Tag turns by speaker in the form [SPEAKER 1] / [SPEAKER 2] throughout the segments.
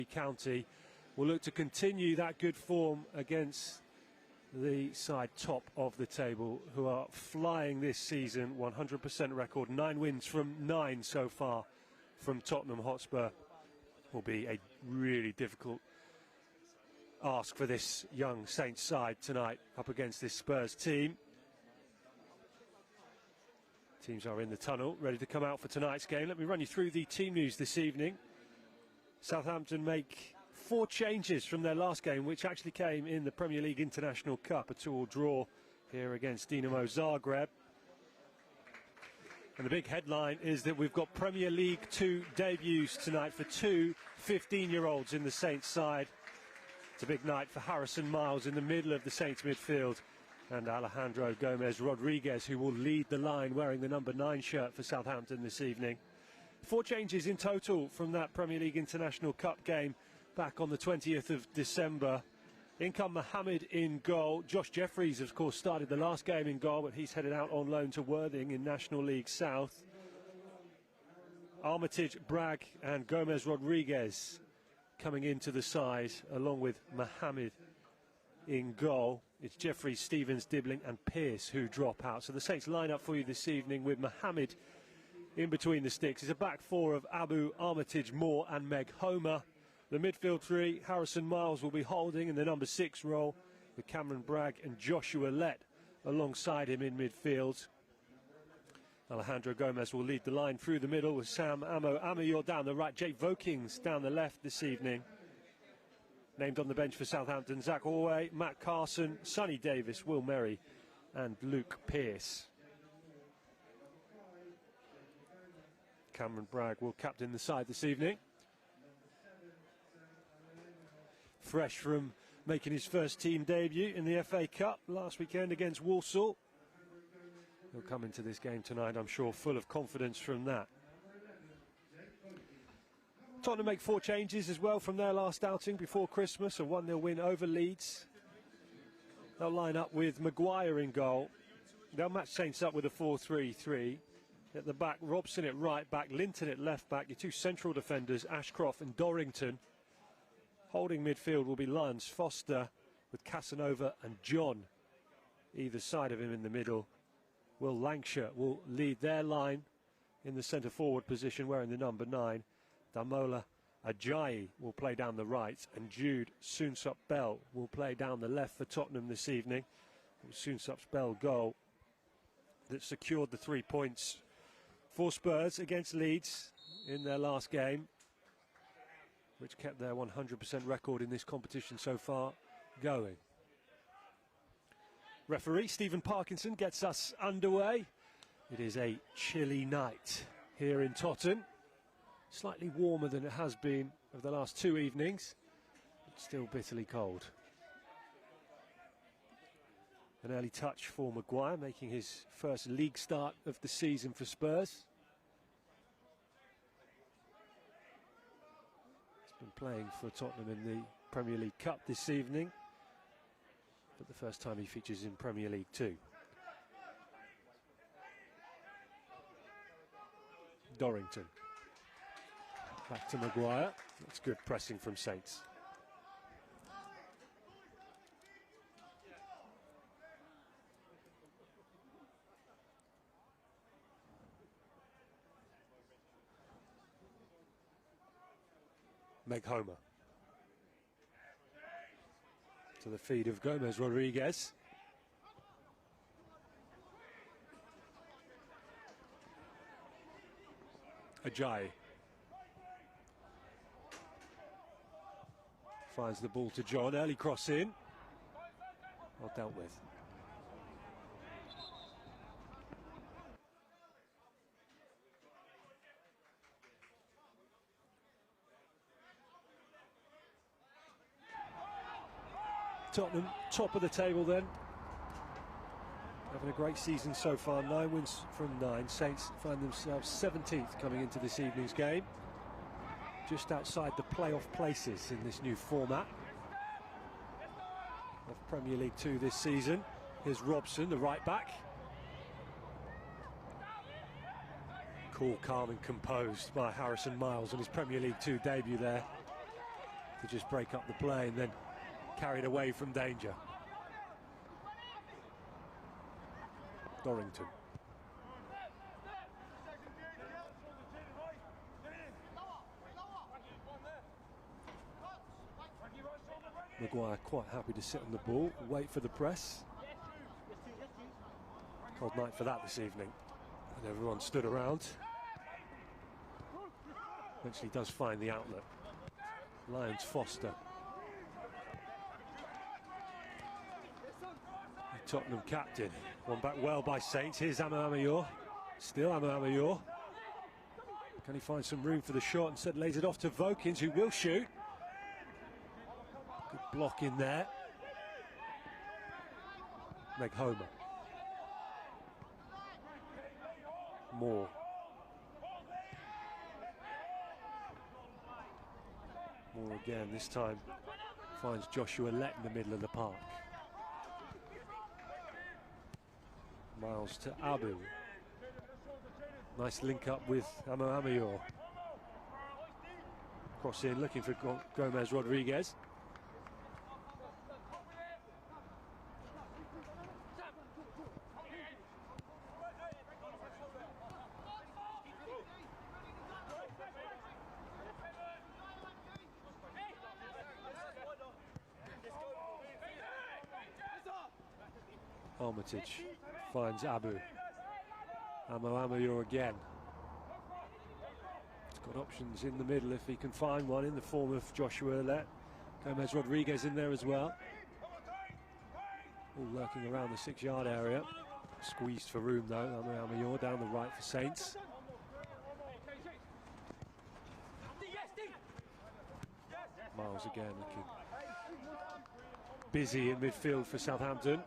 [SPEAKER 1] County will look to continue that good form against the side top of the table, who are flying this season. 100% record, 9 wins from 9 so far from Tottenham Hotspur. Will be a really difficult ask for this young Saints side tonight up against this Spurs team. Teams are in the tunnel, ready to come out for tonight's game. Let me run you through the team news this evening. Southampton make 4 changes from their last game, which actually came in the Premier League International Cup, a 2-2 draw here against Dinamo Zagreb. And the big headline is that we've got Premier League 2 debuts tonight for 2 15-year-olds in the Saints side. It's a big night for Harrison Miles in the middle of the Saints midfield, and Alejandro Gomez Rodriguez, who will lead the line wearing the number 9 shirt for Southampton this evening. 4 changes in total from that Premier League International Cup game back on the 20th of December. In come Mohamed in goal. Josh Jeffries, of course, started the last game in goal, but he's headed out on loan to Worthing in National League South. Armitage, Bragg and Gomez Rodriguez coming into the side, along with Mohamed in goal. It's Jeffries, Stevens, Dibbling and Pearce who drop out. So the Saints line up for you this evening with Mohamed in between the sticks. It's a back 4 of Abu, Armitage, Moore and Meg Homer. The midfield 3, Harrison Miles will be holding in the number 6 role, with Cameron Bragg and Joshua Lett alongside him in midfield. Alejandro Gomez will lead the line through the middle with Sam Amayor down the right, Jake Vokings down the left this evening. Named on the bench for Southampton, Zach Orway, Matt Carson, Sonny Davis, Will Merry and Luke Pearce. Cameron Bragg will captain the side this evening. Fresh from making his first team debut in the FA Cup last weekend against Walsall. He'll come into this game tonight, I'm sure, full of confidence from that. Tottenham make 4 changes as well from their last outing before Christmas, a 1-0 win over Leeds. They'll line up with Maguire in goal. They'll match Saints up with a 4-3-3. At the back, Robson at right back, Linton at left back, your 2 central defenders, Ashcroft and Dorrington. Holding midfield will be Lyons, Foster, with Casanova and John either side of him in the middle. Will Lancashire will lead their line in the centre forward position wearing the number 9. Damola Ajayi will play down the right, and Jude Soonsup-Bell will play down the left for Tottenham this evening. It was Soonsup-Bell goal that secured the 3 points for Spurs against Leeds in their last game, which kept their 100% record in this competition so far going. Referee Stephen Parkinson gets us underway. It is a chilly night here in Totton. Slightly warmer than it has been over the last 2 evenings, but still bitterly cold. An early touch for Maguire, making his first league start of the season for Spurs. He's been playing for Tottenham in the Premier League Cup this evening, but the first time he features in Premier League 2. Dorrington. Back to Maguire. That's good pressing from Saints. Meg Homer. To the feed of Gomez Rodriguez. Ajayi. Finds the ball to John, early cross in. Well dealt with. Tottenham, top of the table then. Having a great season so far, 9 wins from 9. Saints find themselves 17th coming into this evening's game. Just outside the playoff places in this new format of Premier League 2 this season. Here's Robson, the right back. Cool, calm and composed by Harrison Miles on his Premier League 2 debut there. to just break up the play and then carried away from danger. Dorrington. Maguire quite happy to sit on the ball, wait for the press. Cold night for that this evening. And everyone stood around. Eventually does find the outlet. Lyons Foster. The Tottenham captain. One back well by Saints. Here's Amour. Still Amour. Can he find some room for the shot? Instead lays it off to Vokins, who will shoot. Good block in there. Meg Homer. Moore. Moore again, this time finds Joshua Lett in the middle of the park. Miles to Abu. Nice link up with Amour. Cross in, looking for Gomez Rodriguez. Armitage finds Abu. Amour again. He's got options in the middle if he can find one in the form of Joshua Lett. Gomez Rodriguez in there as well. All lurking around the 6-yard area. Squeezed for room though. Amour down the right for Saints. Miles again looking busy in midfield for Southampton.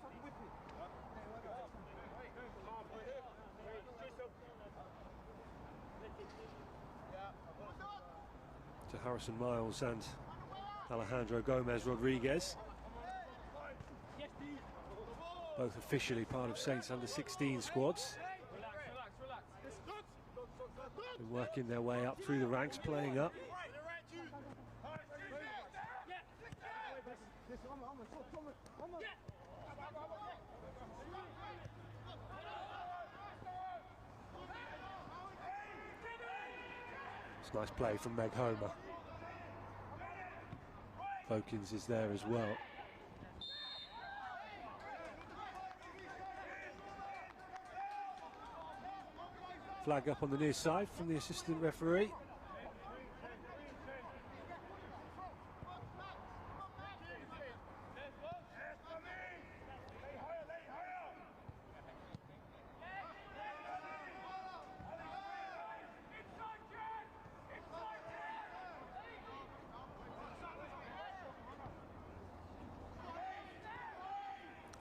[SPEAKER 1] To Harrison Miles and Alejandro Gomez Rodriguez. Both officially part of Saints under-16 squads. Been working their way up through the ranks, playing up. It's a nice play from Meg Homer. Vokins is there as well. Flag up on the near side from the assistant referee.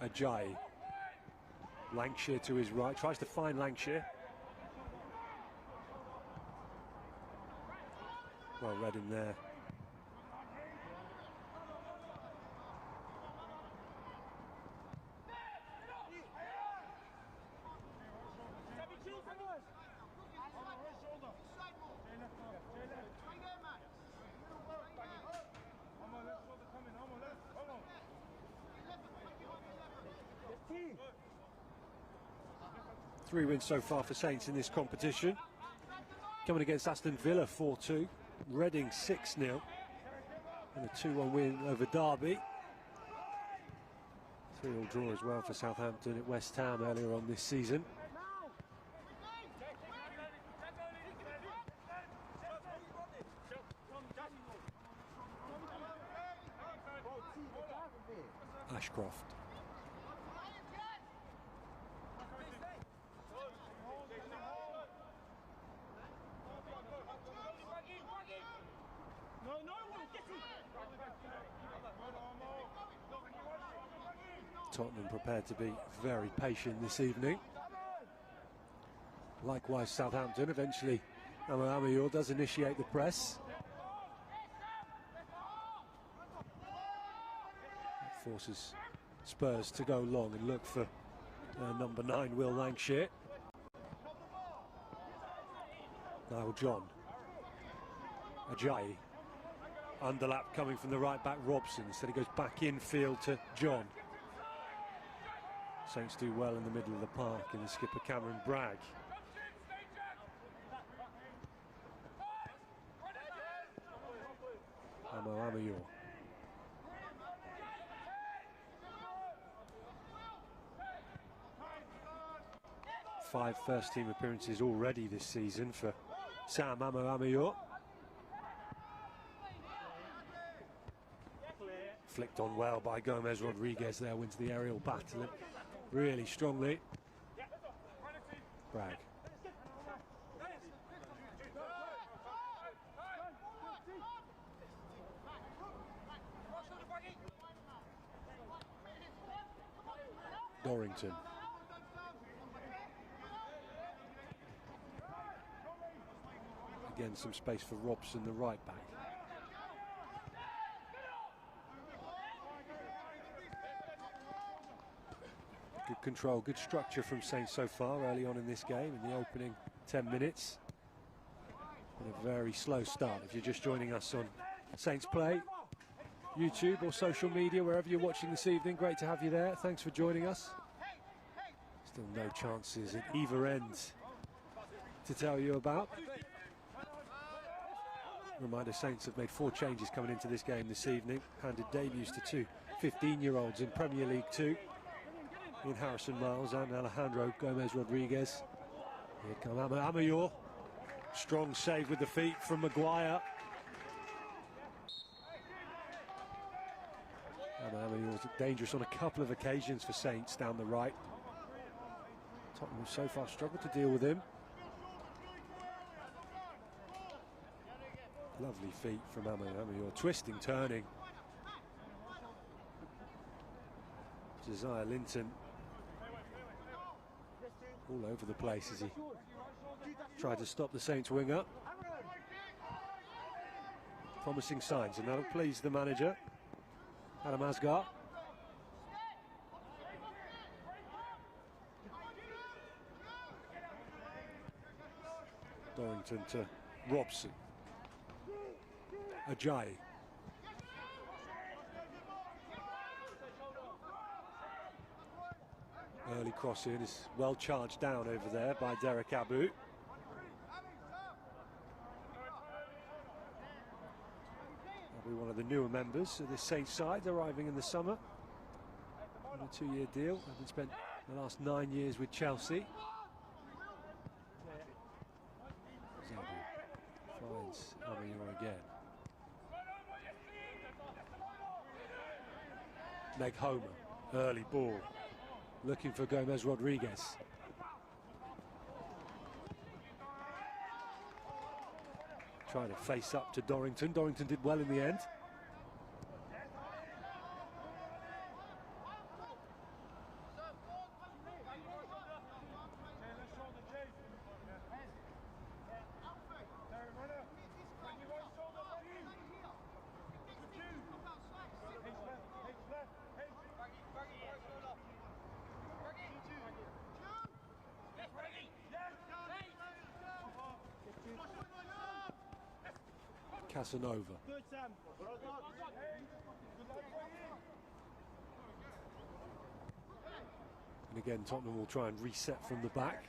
[SPEAKER 1] Ajayi. Lancashire to his right, tries to find Lancashire. Well read in there. Three wins so far for Saints in this competition. Coming against Aston Villa 4-2, Reading 6-0, and a 2-1 win over Derby. 3-3 draw as well for Southampton at West Ham earlier on this season. Ashcroft. Tottenham prepared to be very patient this evening. Likewise Southampton. Eventually Amour does initiate the press. It forces Spurs to go long and look for number 9 Will Lancashire. Now John. Ajayi. Underlap coming from the right back, Robson. Instead he goes back infield to John. Saints do well in the middle of the park in the skipper Cameron Bragg. Amayor. 5 first-team appearances already this season for Sam Amayor. Flicked on well by Gomez Rodriguez there, wins the aerial battle really strongly. Bragg. Dorrington. Again, some space for Robson, the right back. Good control, good structure from Saints so far early on in this game, in the opening 10 minutes. And a very slow start. If you're just joining us on Saints Play, YouTube or social media, wherever you're watching this evening, great to have you there. Thanks for joining us. Still no chances at either end to tell you about. Reminder, Saints have made 4 changes coming into this game this evening. Handed debuts to 2 15-year-olds in Premier League 2. In Harrison Miles and Alejandro Gomez Rodriguez. Here come Amayor. Strong save with the feet from Maguire. Amayor's dangerous on a couple of occasions for Saints down the right. Tottenham have so far struggled to deal with him. Lovely feet from Amayor, twisting, turning. Josiah Linton all over the place as he tried to stop the Saints winger. Promising signs, and that'll please the manager, Adam Asghar. Dorrington to Robson. Ajayi. Early cross in is well charged down over there by Derek Abu. He'll be one of the newer members of this Saints side, arriving in the summer on a 2-year deal. Having spent the last 9 years with Chelsea. Zabu finds Amayor again. Meg Homer, early ball. Looking for Gomez Rodriguez. Trying to face up to Dorrington. Dorrington did well in the end. Casanova. And again, Tottenham will try and reset from the back.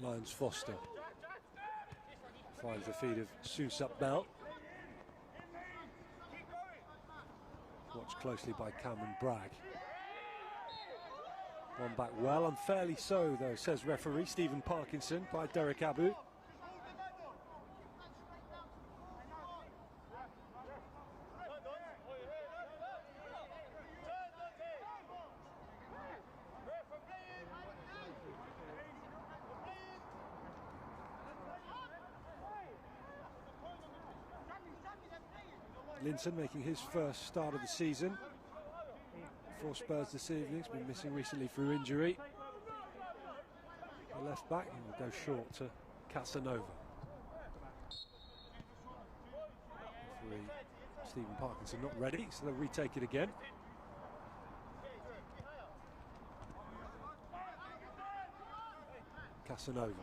[SPEAKER 1] Lyons Foster finds the feet of Susap Bell. Watched closely by Cameron Bragg. One back well, unfairly so though, says referee Stephen Parkinson, by Derek Abu. Linton making his first start of the season for Spurs this evening. He's been missing recently through injury. The left back, he will go short to Casanova. Referee Stephen Parkinson not ready, so they'll retake it again. Casanova.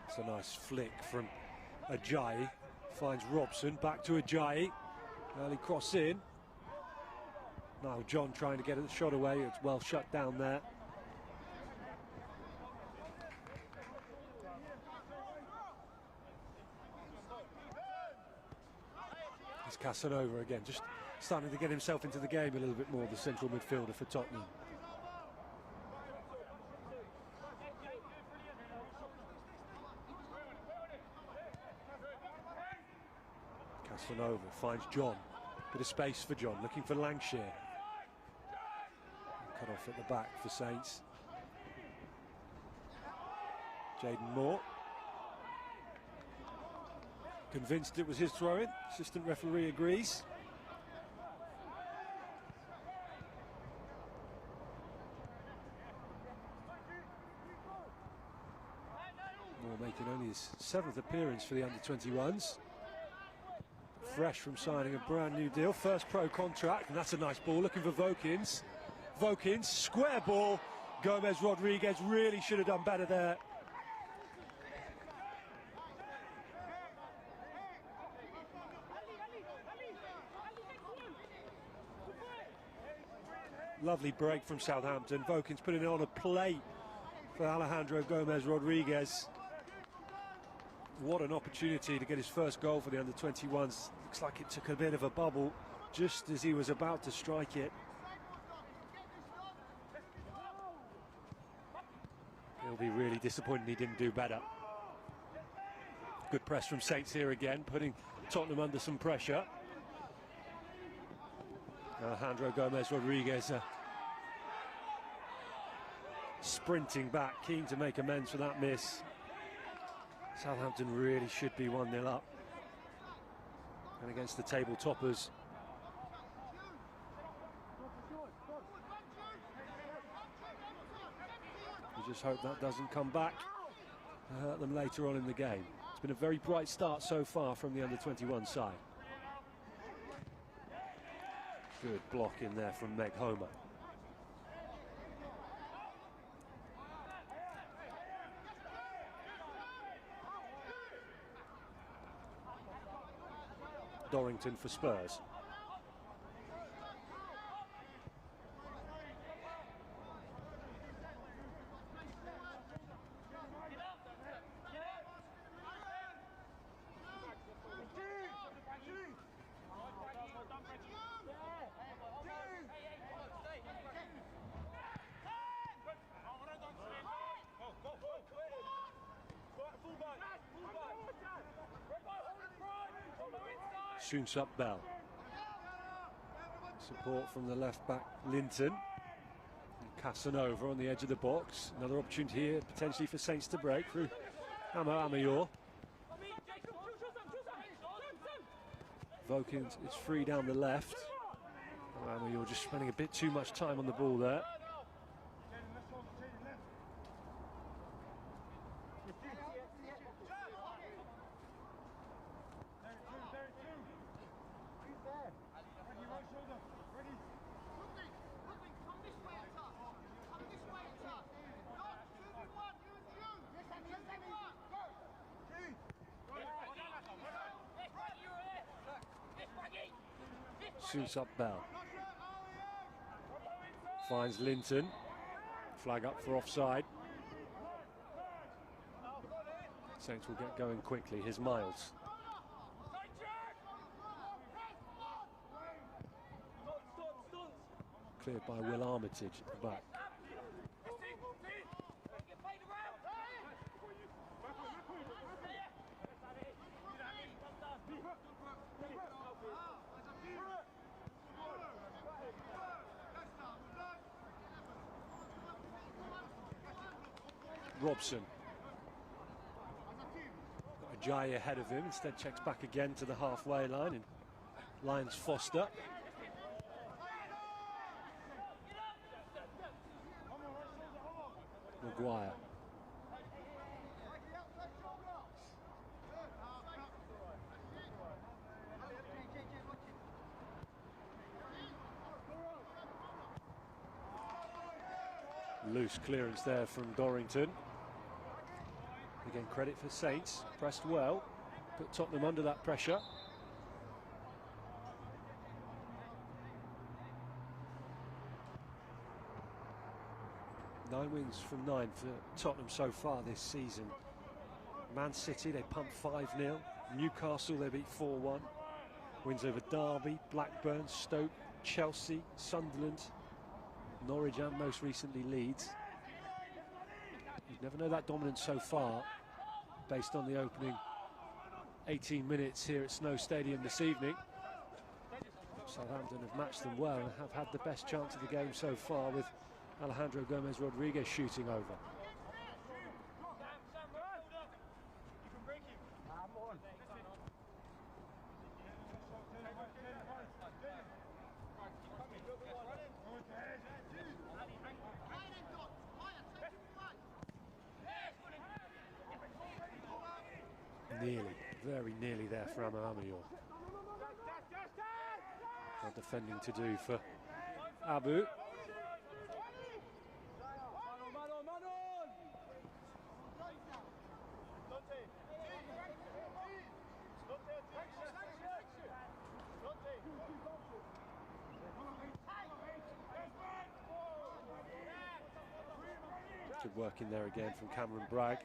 [SPEAKER 1] It's a nice flick from Ajayi. Finds Robson, back to Ajayi. Early cross in. Now John trying to get the shot away. It's well shut down there. It's Casanova again, just starting to get himself into the game a little bit more, the central midfielder for Tottenham. Casanova finds John. Bit of space for John, looking for Lancashire. Cut off at the back for Saints. Jaden Moore. Convinced it was his throw-in. Assistant referee agrees. Moore making only his 7th appearance for the under-21s. Fresh from signing a brand new deal, first pro contract, and that's a nice ball, looking for Vokins. Vokins, square ball. Gomez Rodriguez really should have done better there. Lovely break from Southampton. Vokins putting it on a plate for Alejandro Gomez Rodriguez. What an opportunity to get his first goal for the under-21s. Looks like it took a bit of a bubble just as he was about to strike it. He'll be really disappointed he didn't do better. Good press from Saints here again, putting Tottenham under some pressure. Alejandro Gomez Rodriguez sprinting back, keen to make amends for that miss. Southampton really should be 1-0 up. And against the table toppers. We just hope that doesn't come back to hurt them later on in the game. It's been a very bright start so far from the under-21 side. Good block in there from Meg Homer. Dorrington for Spurs. Shoots up Bell. Support from the left back Linton. And Casanova on the edge of the box. Another opportunity here potentially for Saints to break through Amayor. Vokins is free down the left. Amayor just spending a bit too much time on the ball there. Shoots up Bell. Finds Linton. Flag up for offside. Saints will get going quickly. Here's Miles. Cleared by Will Armitage at the back. Robson. Got Ajayi ahead of him, instead checks back again to the halfway line and lines Foster. Maguire. Loose clearance there from Dorrington. Again, credit for Saints, pressed well, put Tottenham under that pressure. 9 wins from 9 for Tottenham so far this season. Man City, they pumped 5-0. Newcastle, they beat 4-1. Wins over Derby, Blackburn, Stoke, Chelsea, Sunderland, Norwich and most recently Leeds. You never know that dominance so far based on the opening 18 minutes here at Snow Stadium this evening. Southampton have matched them well and have had the best chance of the game so far, with Alejandro Gomez-Rodriguez shooting over. Nearly, very nearly there for Amour. Now defending to do for Abu. Good work in there again from Cameron Bragg.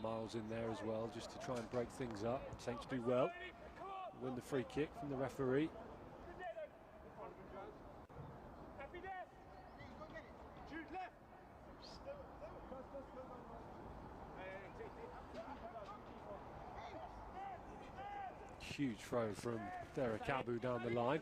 [SPEAKER 1] Miles in there as well, just to try and break things up. Saints do well. Win the free kick from the referee. Huge throw from Derek Abu down the line.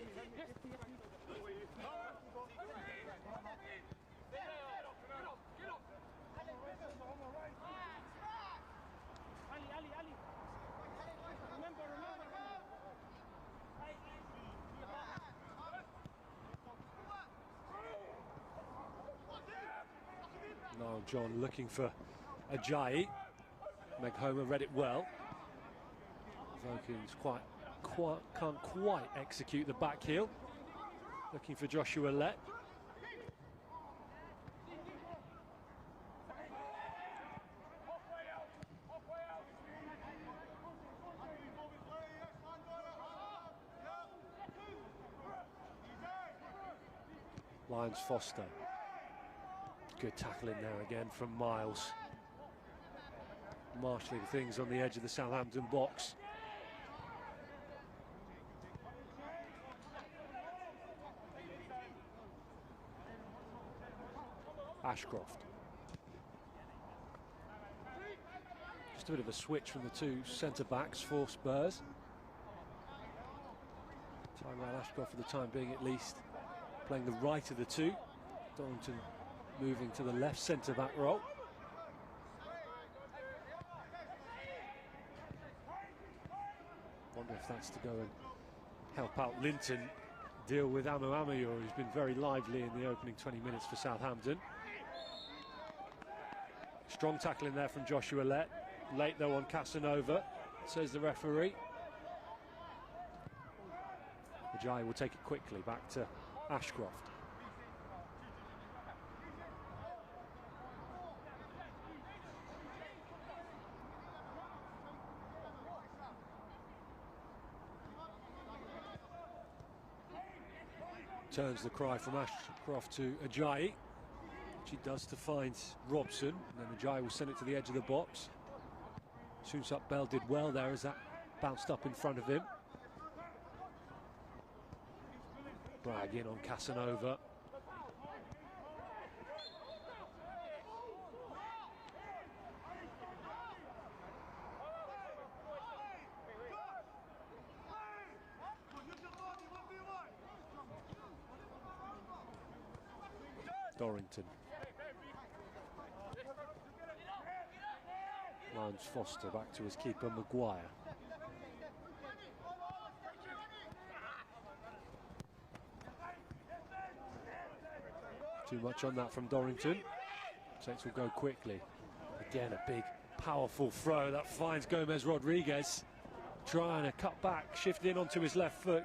[SPEAKER 1] Now John looking for Ajayi. Meg Homer read it well. Vokins can't quite execute the back heel. Looking for Joshua Lett. Lyons Foster. Good tackle in there again from Miles. Marshalling things on the edge of the Southampton box. Ashcroft. Just a bit of a switch from the two centre-backs for Spurs. Tyrell Ashcroft for the time being at least, playing the right of the two. Dorrington moving to the left centre-back role. Wonder if that's to go and help out Linton deal with Amour, who's been very lively in the opening 20 minutes for Southampton. Strong tackle in there from Joshua Lett. Late though on Casanova, says the referee. Ajayi will take it quickly back to Ashcroft. Turns the cry from Ashcroft to Ajayi, which he does to find Robson, and then Ajayi will send it to the edge of the box. Soonsup Bell did well there as that bounced up in front of him. Bragg in on Casanova. Dorrington. Lyons Foster back to his keeper Maguire. Too much on that from Dorrington. Saints will go quickly. Again, a big Powerful throw that finds Gomez Rodriguez. Trying to cut back, shift in onto his left foot.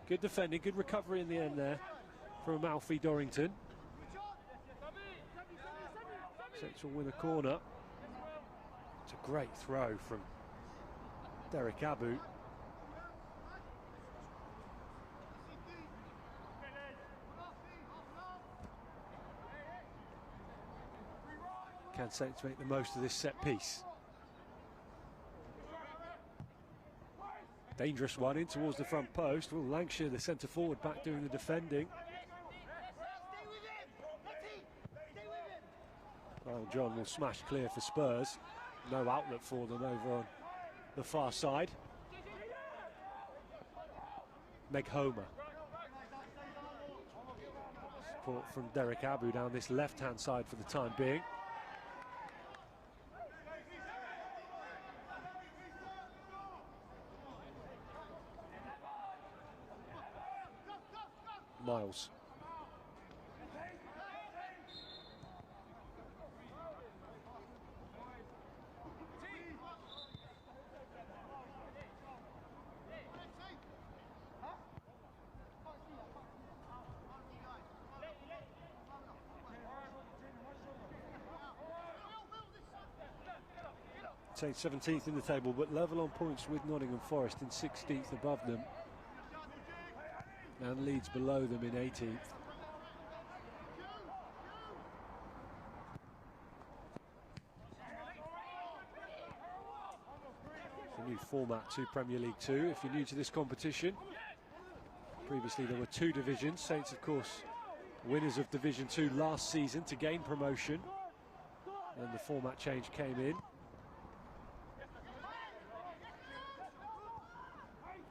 [SPEAKER 1] Good defending, good recovery in the end there from Alfie Dorrington. Saints will win a corner. It's a great throw from Derek Abu. Can Saints make the most of this set piece? Dangerous one in towards the front post. Will Lancashire, the centre forward, back doing the defending. Well, John will smash clear for Spurs. No outlet for them over on the far side. Meg Homer. Support from Derek Abu down this left-hand side for the time being. Miles. Saints 17th in the table, but level on points with Nottingham Forest in 16th above them. And Leeds below them in 18th. It's a new format to Premier League 2 if you're new to this competition. Previously there were 2 divisions. Saints, of course, winners of Division 2 last season to gain promotion. And the format change came in.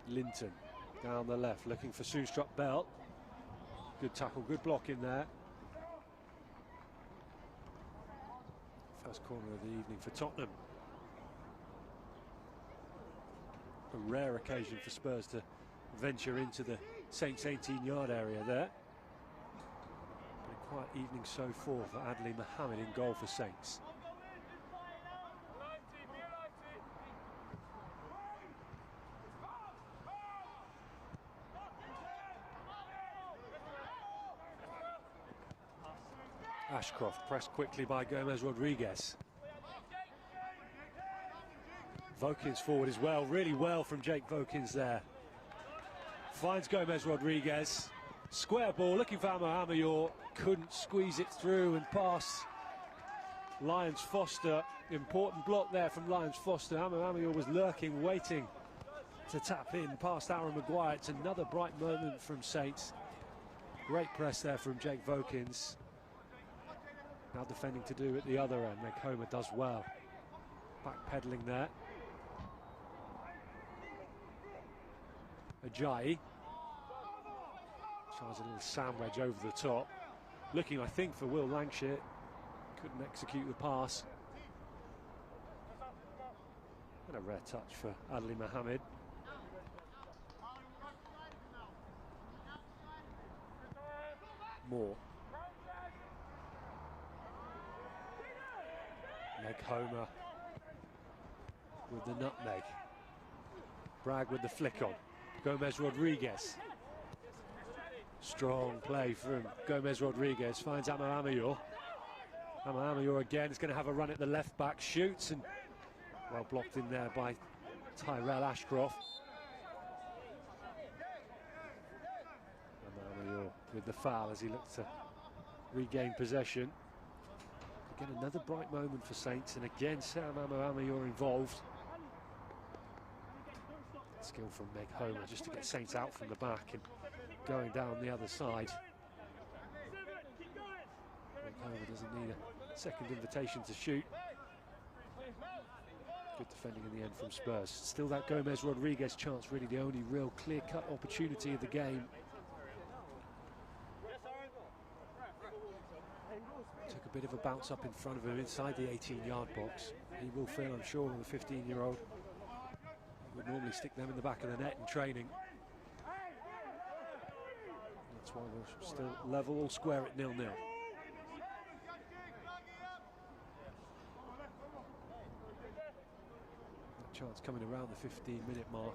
[SPEAKER 1] Linton down the left, looking for Soonstrup Bell. Good tackle, good block in there. First corner of the evening for Tottenham. A rare occasion for Spurs to venture into the Saints 18-yard area there. Been a quiet evening so far for Adli Mohammed in goal for Saints. Ashcroft pressed quickly by Gomez Rodriguez. Vokins forward as well, really well from Jake Vokins there. Finds Gomez Rodriguez. Square ball, looking for Amayor. Couldn't squeeze it through and pass Lyons Foster. Important block there from Lyons Foster. Amayor was lurking, waiting to tap in past Aaron Maguire. It's another bright moment from Saints. Great press there from Jake Vokins. Now defending to do at the other end. Meg Homer does well. Backpedaling there. Ajayi tries a little sandwich over the top. Looking, I think, for Will Lancashire. Couldn't execute the pass. And a rare touch for Adli Mohammed. Moore. Meg Homer with the nutmeg. Bragg with the flick on. Gomez Rodriguez. Strong play from Gomez Rodriguez. Finds Amayor. Amayor again is going to have a run at the left back. Shoots and well blocked in there by Tyrell Ashcroft. Amayor with the foul as he looks to regain possession. Again, another bright moment for Saints, and again Sam Amayor involved. Skill from Meg Homer just to get Saints out from the back and going down the other side. Meg Homer doesn't need a second invitation to shoot. Good defending in the end from Spurs. Still that Gomez Rodriguez chance, really the only real clear-cut opportunity of the game. Took a bit of a bounce up in front of him inside the 18-yard box. He will feel, I'm sure, on the 15-year-old. Would normally stick them in the back of the net in training. That's why we're still level, all square at 0-0. chance coming around the 15-minute mark.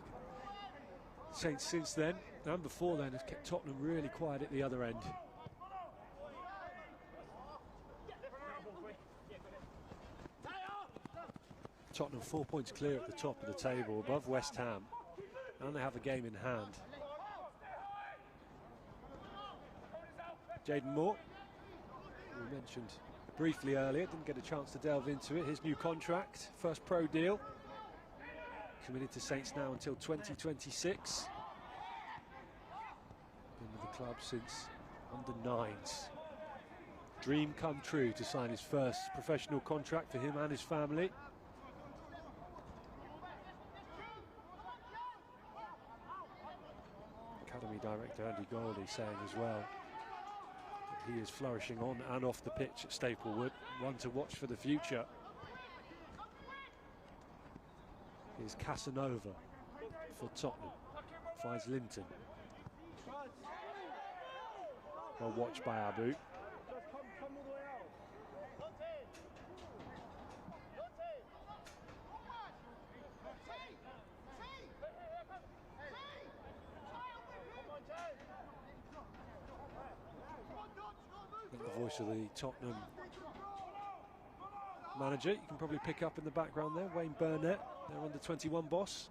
[SPEAKER 1] Saints since then, and before then, have kept Tottenham really quiet at the other end. Tottenham 4 points clear at the top of the table, above West Ham, and they have a game in hand. Jaden Moore, we mentioned briefly earlier, didn't get a chance to delve into it. His new contract, first pro deal, committed to Saints now until 2026. Been with the club since under-9s. Dream come true to sign his first professional contract for him and his family. Academy director Andy Goldie saying as well that he is flourishing on and off the pitch at Staplewood, one to watch for the future. Here's Casanova for Tottenham, finds Linton. Well watched by Abu. The voice of the Tottenham manager, you can probably pick up in the background there, Wayne Burnett, their under-21 boss.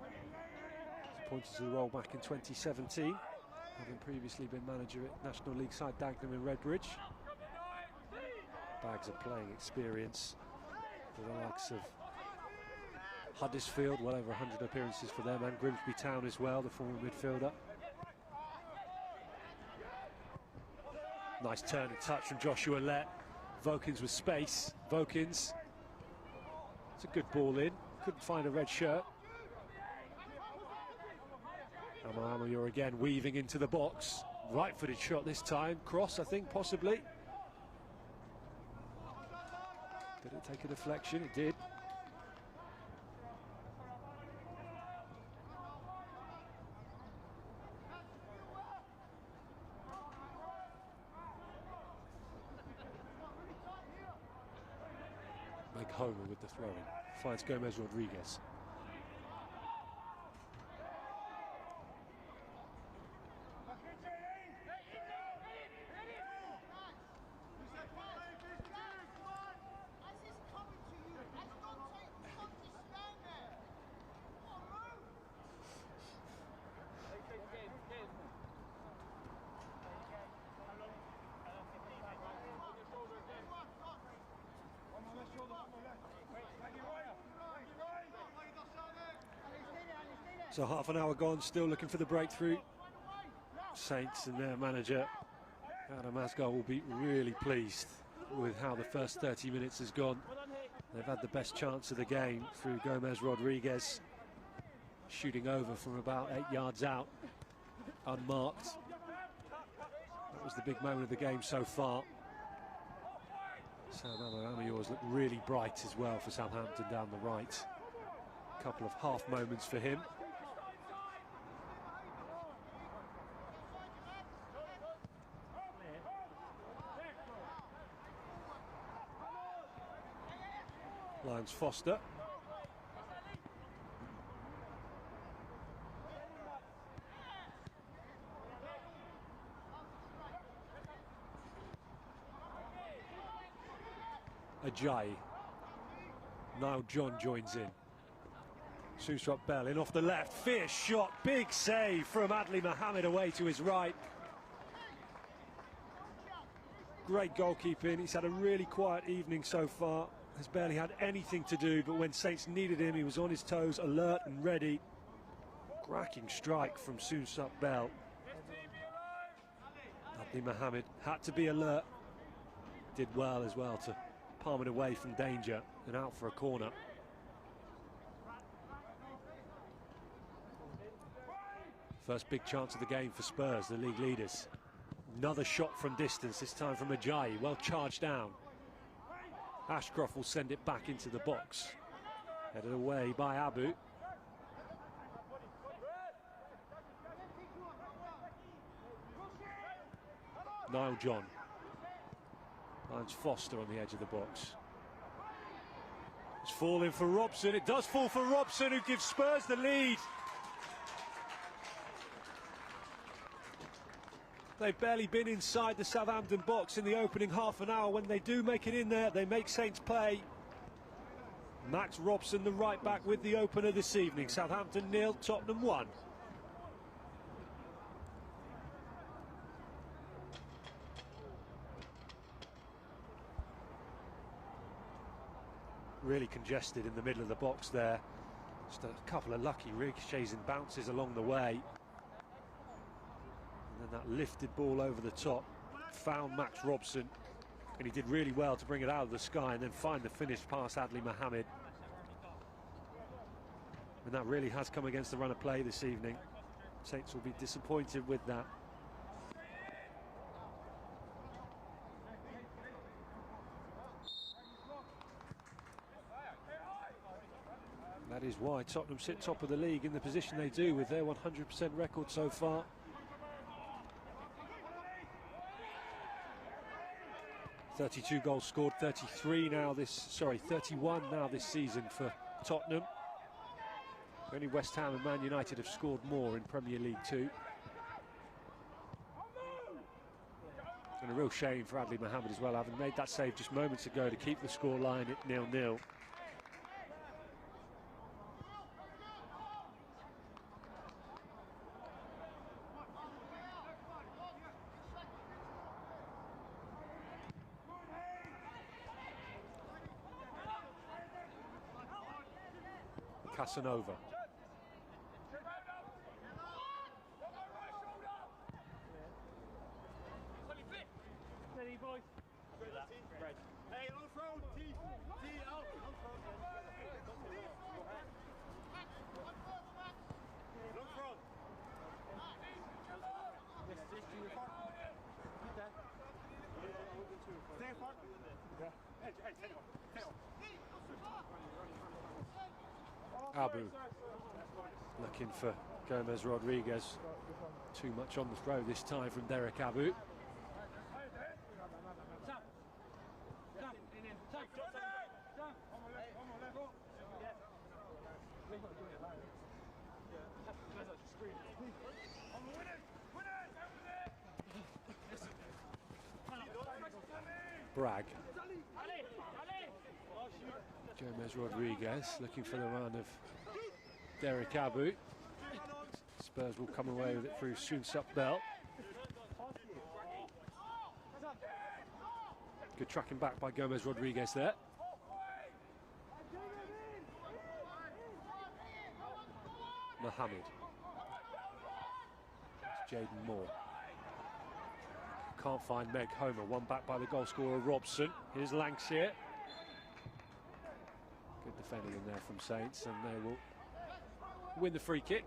[SPEAKER 1] He's appointed to the role back in 2017, having previously been manager at National League side Dagenham and Redbridge. Bags of playing experience for the likes of Huddersfield, well over 100 appearances for them, and Grimsby Town as well, the former midfielder. Nice turn and touch from Joshua Lett. Vokins with space. Vokins. It's a good ball in. Couldn't find a red shirt. Amayor again weaving into the box. Right-footed shot this time. Cross, I think, possibly. Did it take a deflection? It did. Homer with the throw-in. Finds Gomez Rodriguez. So half an hour gone, still looking for the breakthrough. Saints and their manager, Adam Asgar, will be really pleased with how the first 30 minutes has gone. They've had the best chance of the game through Gomez Rodriguez, shooting over from about 8 yards out, unmarked. That was the big moment of the game so far. Sam Amayor's looked really bright as well for Southampton down the right. A couple of half moments for him. Lyons Foster. Ajayi. Niall John joins in. Sousrop Bell in off the left. Fierce shot. Big save from Adli Mohammed away to his right. Great goalkeeping. He's had a really quiet evening so far. Has barely had anything to do, but when Saints needed him, he was on his toes, alert and ready. Cracking strike from Sousrop Bell. Adli Mohammed had to be alert. Did well as well to palm it away from danger and out for a corner. First big chance of the game for Spurs, the league leaders. Another shot from distance, this time from Ajayi, well charged down. Ashcroft will send it back into the box. Headed away by Abu. Niall John. Lyons Foster on the edge of the box. It's falling for Robson. It does fall for Robson, who gives Spurs the lead. They've barely been inside the Southampton box in the opening half an hour. When they do make it in there, they make Saints pay. Max Robson, the right back, with the opener this evening. Southampton 0, Tottenham 1. Really congested in the middle of the box there. Just a couple of lucky ricochets and bounces along the way. And then that lifted ball over the top found Max Robson, and he did really well to bring it out of the sky and then find the finish past Adli Mohammed. And that really has come against the run of play this evening. Saints will be disappointed with that. That is why Tottenham sit top of the league in the position they do with their 100% record so far. .32 goals scored, 31 now this season for Tottenham. Only West Ham and Man United have scored more in Premier League 2. And a real shame for Adli Mohammed as well, having made that save just moments ago to keep the scoreline at 0-0. Casanova. Abu looking for Gomez Rodriguez. Too much on the throw this time from Derek Abu. Bragg. Gomez Rodriguez looking for the run of Derek Abu. Spurs will come away with it through Southampton Bell. Good tracking back by Gomez Rodriguez there. Mohammed. It's Jaden Moore. Can't find Meg Homer. One back by the goal scorer Robson. Here's Langshear. Good defending in there from Saints, and they will win the free kick.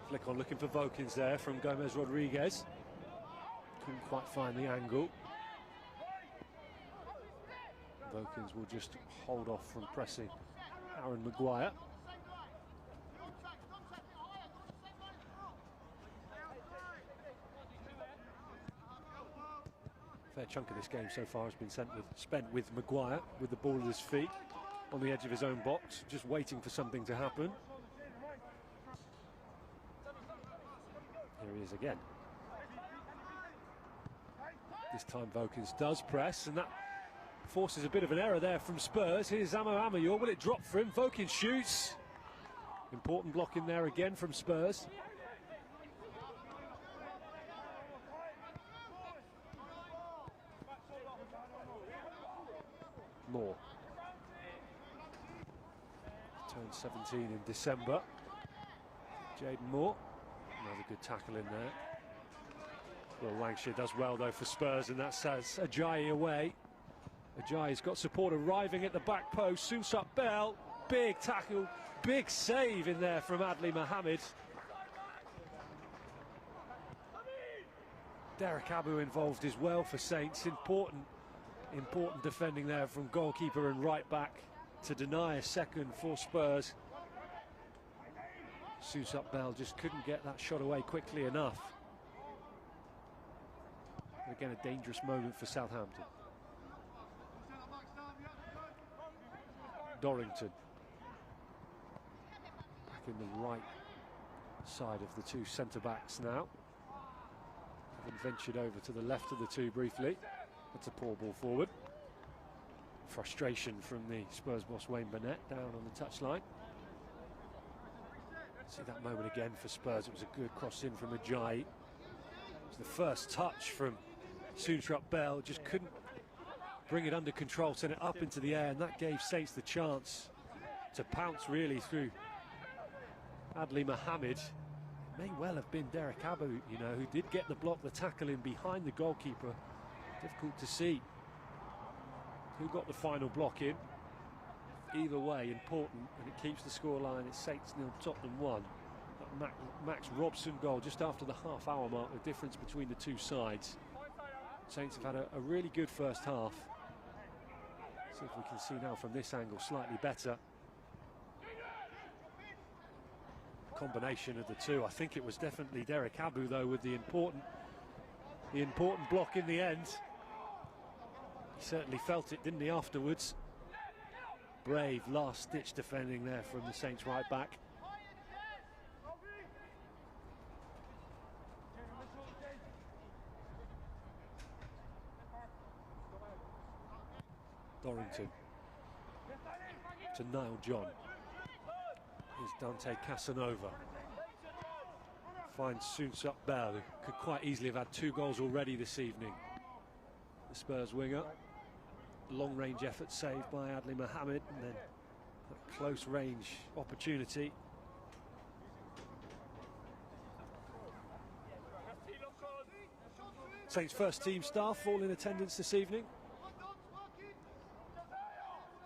[SPEAKER 1] Flick on looking for Vokins there from Gomez Rodriguez. Couldn't quite find the angle. Vokins will just hold off from pressing Aaron Maguire. Fair chunk of this game so far has been spent with Maguire with the ball at his feet on the edge of his own box, just waiting for something to happen. Here he is again. This time Vokins does press, and that forces a bit of an error there from Spurs. Here's Amo Amayor. Will it drop for him? Vokins shoots. Important block in there again from Spurs. Moore. Turned 17 in December. Jaden Moore. Another good tackle in there. Well, Langshear does well though for Spurs, and that says Ajayi away. Ajayi's got support arriving at the back post. Southampton Bell, big tackle, big save in there from Adli Mohammed. Derek Abu involved as well for Saints. Important defending there from goalkeeper and right back to deny a second for Spurs. Southampton Bell just couldn't get that shot away quickly enough. Again, a dangerous moment for Southampton. Dorrington back in the right side of the two centre-backs now. Having ventured over to the left of the two briefly. That's a poor ball forward. Frustration from the Spurs boss Wayne Burnett down on the touchline. See that moment again for Spurs. It was a good cross in from Ajayi. It was the first touch from Southampton Bell. Just couldn't bring it under control, send it up into the air, and that gave Saints the chance to pounce really through Adli Mohammed. May well have been Derek Abu, you know, who did get the block, the tackle in behind the goalkeeper. Difficult to see who got the final block in. Either way, important, and it keeps the scoreline at Saints 0, Tottenham 1. That Max Robson goal just after the half-hour mark, the difference between the two sides. Saints have had a really good first half. See if we can see now from this angle, slightly better. Combination of the two. I think it was definitely Derek Abu though with the important block in the end. He certainly felt it, didn't he, afterwards? Brave last-ditch defending there from the Saints right back. Dorrington to Niall John. Here's Dante Casanova. Finds Southampton Bell, who could quite easily have had 2 goals already this evening. The Spurs winger. Long-range effort saved by Adli Mohammed, and then that close-range opportunity. Saints first team staff all in attendance this evening.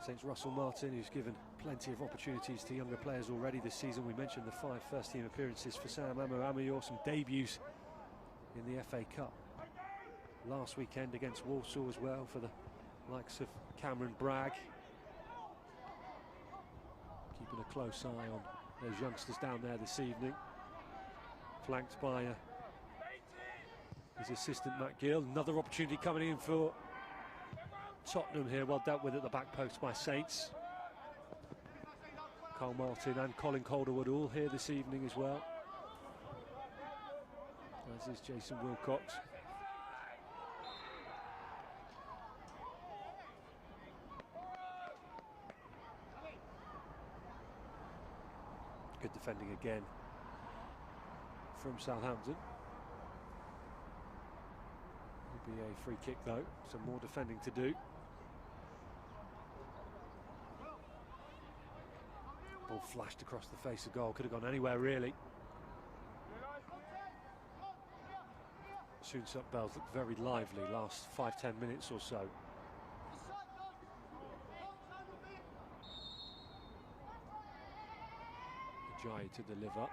[SPEAKER 1] Saints Russell Martin, who's given plenty of opportunities to younger players already this season. We mentioned the 5 first-team appearances for Sam Amayor, some debuts in the FA Cup last weekend against Walsall as well for the likes of Cameron Bragg. Keeping a close eye on those youngsters down there this evening. Flanked by his assistant Matt Gill. Another opportunity coming in for Tottenham here, well dealt with at the back post by Saints. Carl Martin and Colin Calderwood all here this evening as well, as is Jason Wilcox. Good defending again from Southampton. Will be a free kick though, some more defending to do. Ball flashed across the face of goal, could have gone anywhere really. Southampton Bell's looked very lively last 5-10 minutes or so. Ajayi to deliver.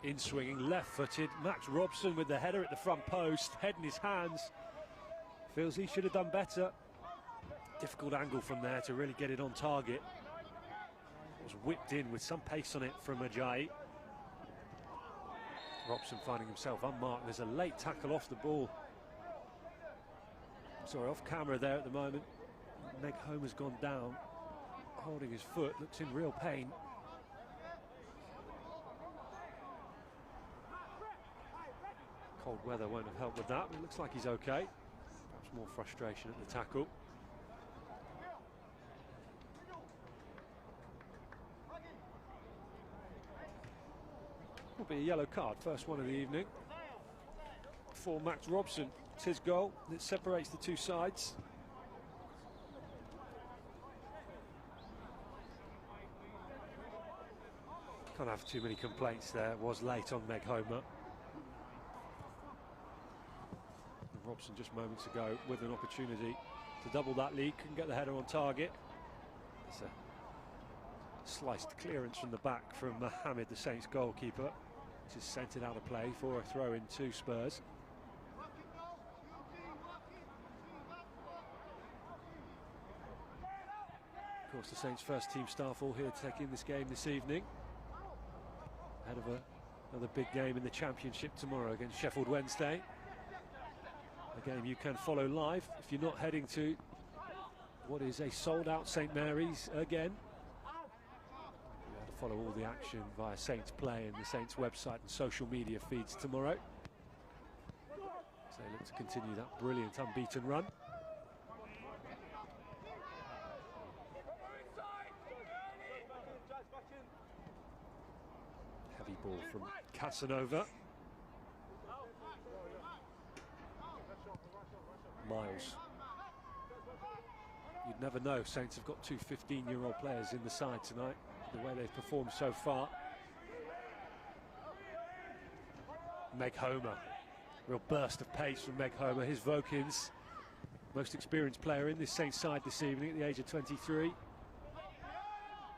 [SPEAKER 1] In swinging, left-footed. Max Robson with the header at the front post, head in his hands. Feels he should have done better. Difficult angle from there to really get it on target. Was whipped in with some pace on it from Ajayi. Robson finding himself unmarked. There's a late tackle off the ball. Sorry, off camera there at the moment. Meg Holm has gone down, holding his foot, looks in real pain. Cold weather won't have helped with that, but it looks like he's okay. Perhaps more frustration at the tackle. Will be a yellow card, first one of the evening for Max Robson. It's his goal that separates the two sides. Can't have too many complaints there. It was late on Meg Homer. Robson just moments ago with an opportunity to double that lead, couldn't get the header on target. It's a sliced clearance from the back from Mohammed, the Saints goalkeeper, which is sent it out of play for a throw in to Spurs. course, the Saints' first team staff all here taking this game this evening, ahead of another big game in the Championship tomorrow against Sheffield Wednesday. A game you can follow live if you're not heading to what is a sold-out St Mary's again. You'll have to follow all the action via Saints Play and the Saints website and social media feeds tomorrow. So they look to continue that brilliant unbeaten run. Heavy ball from Casanova. Miles. You'd never know, Saints have got two 15-year-old players in the side tonight, the way they've performed so far. Meg Homer, real burst of pace from Meg Homer. Here's Vokins, most experienced player in this Saints side this evening at the age of 23.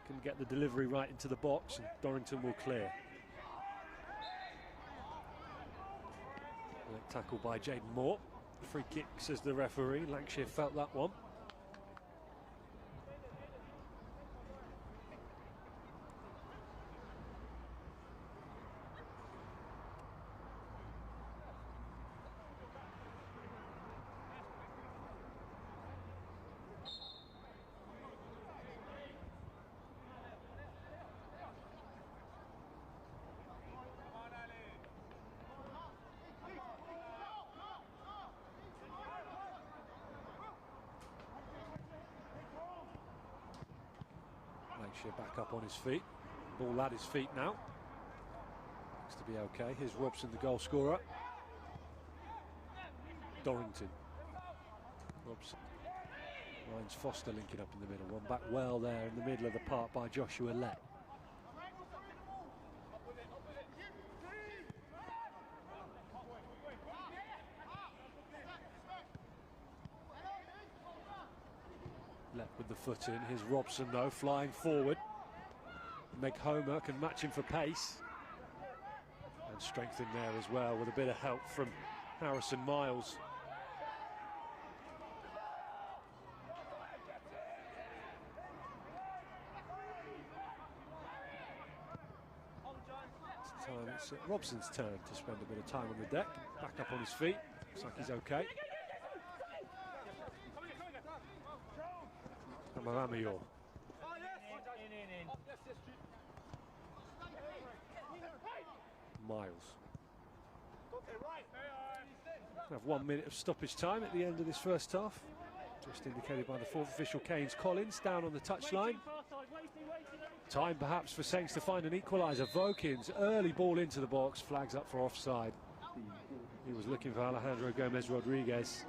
[SPEAKER 1] Can get the delivery right into the box and Dorrington will clear. Tackled by Jaden Moore. Free kick, says the referee. Lancashire felt that one. Lancashire back up on his feet. Ball at his feet now. Looks to be okay. Here's Robson, the goal scorer. Dorrington. Robson. Ryan's Foster linking up in the middle. One back well there in the middle of the park by Joshua Lett. Lett with the foot in. Here's Robson though, flying forward. Meg Homer can match him for pace. And strength in there as well with a bit of help from Harrison Miles. It's Robson's turn to spend a bit of time on the deck. Back up on his feet. Looks like he's okay. Amarameyor. Miles. We have 1 minute of stoppage time at the end of this first half. Just indicated by the fourth official, Keynes Collins, down on the touchline. Time perhaps for Saints to find an equaliser. Vokins, early ball into the box, flags up for offside. He was looking for Alejandro Gomez-Rodriguez.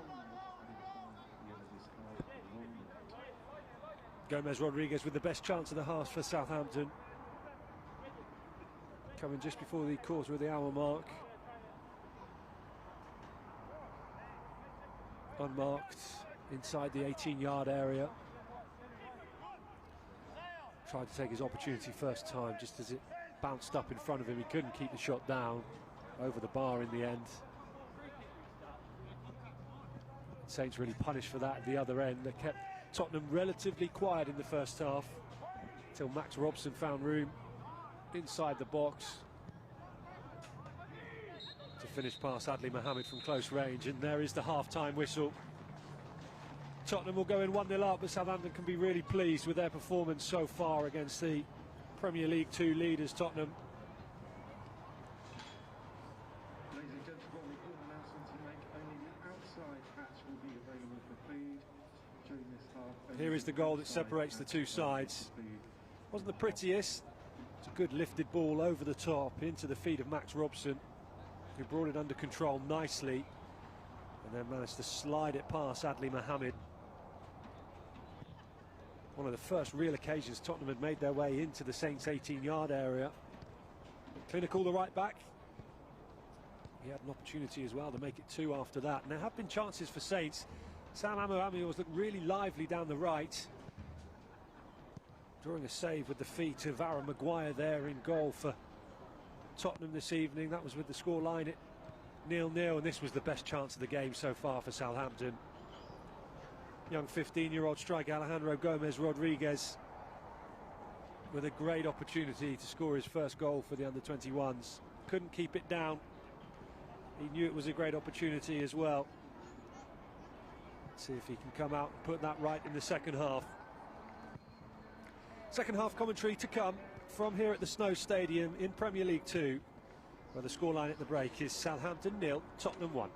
[SPEAKER 1] Gomez-Rodriguez with the best chance of the half for Southampton. Coming just before the quarter of the hour mark. Unmarked inside the 18-yard area. Tried to take his opportunity first time, just as it bounced up in front of him. He couldn't keep the shot down, over the bar in the end. Saints really punished for that at the other end. They kept Tottenham relatively quiet in the first half until Max Robson found room inside the box to finish past Adli Mohammed from close range, and there is the half-time whistle. Tottenham will go in 1-0 up, but Southampton can be really pleased with their performance so far against the Premier League 2 leaders, Tottenham.
[SPEAKER 2] Ladies and gentlemen, we call an announcement to make. Only the outside hatch will be available for food during this half.
[SPEAKER 1] Here is the goal that separates the two sides. Wasn't the prettiest. It's a good lifted ball over the top into the feet of Max Robson, who brought it under control nicely and then managed to slide it past Adli Mohammed. One of the first real occasions Tottenham had made their way into the Saints' 18-yard area. Clinical, the right back. He had an opportunity as well to make it 2 after that. And there have been chances for Saints. Sam Amarameyor's looked really lively down the right, drawing a save with the feet of Aaron Maguire there in goal for Tottenham this evening. That was with the scoreline at 0-0, and this was the best chance of the game so far for Southampton. Young 15-year-old striker Alejandro Gomez-Rodriguez with a great opportunity to score his first goal for the under-21s. Couldn't keep it down. He knew it was a great opportunity as well. Let's see if he can come out and put that right in the second half. Second half commentary to come from here at the Snow Stadium in Premier League 2, where the scoreline at the break is Southampton 0, Tottenham 1.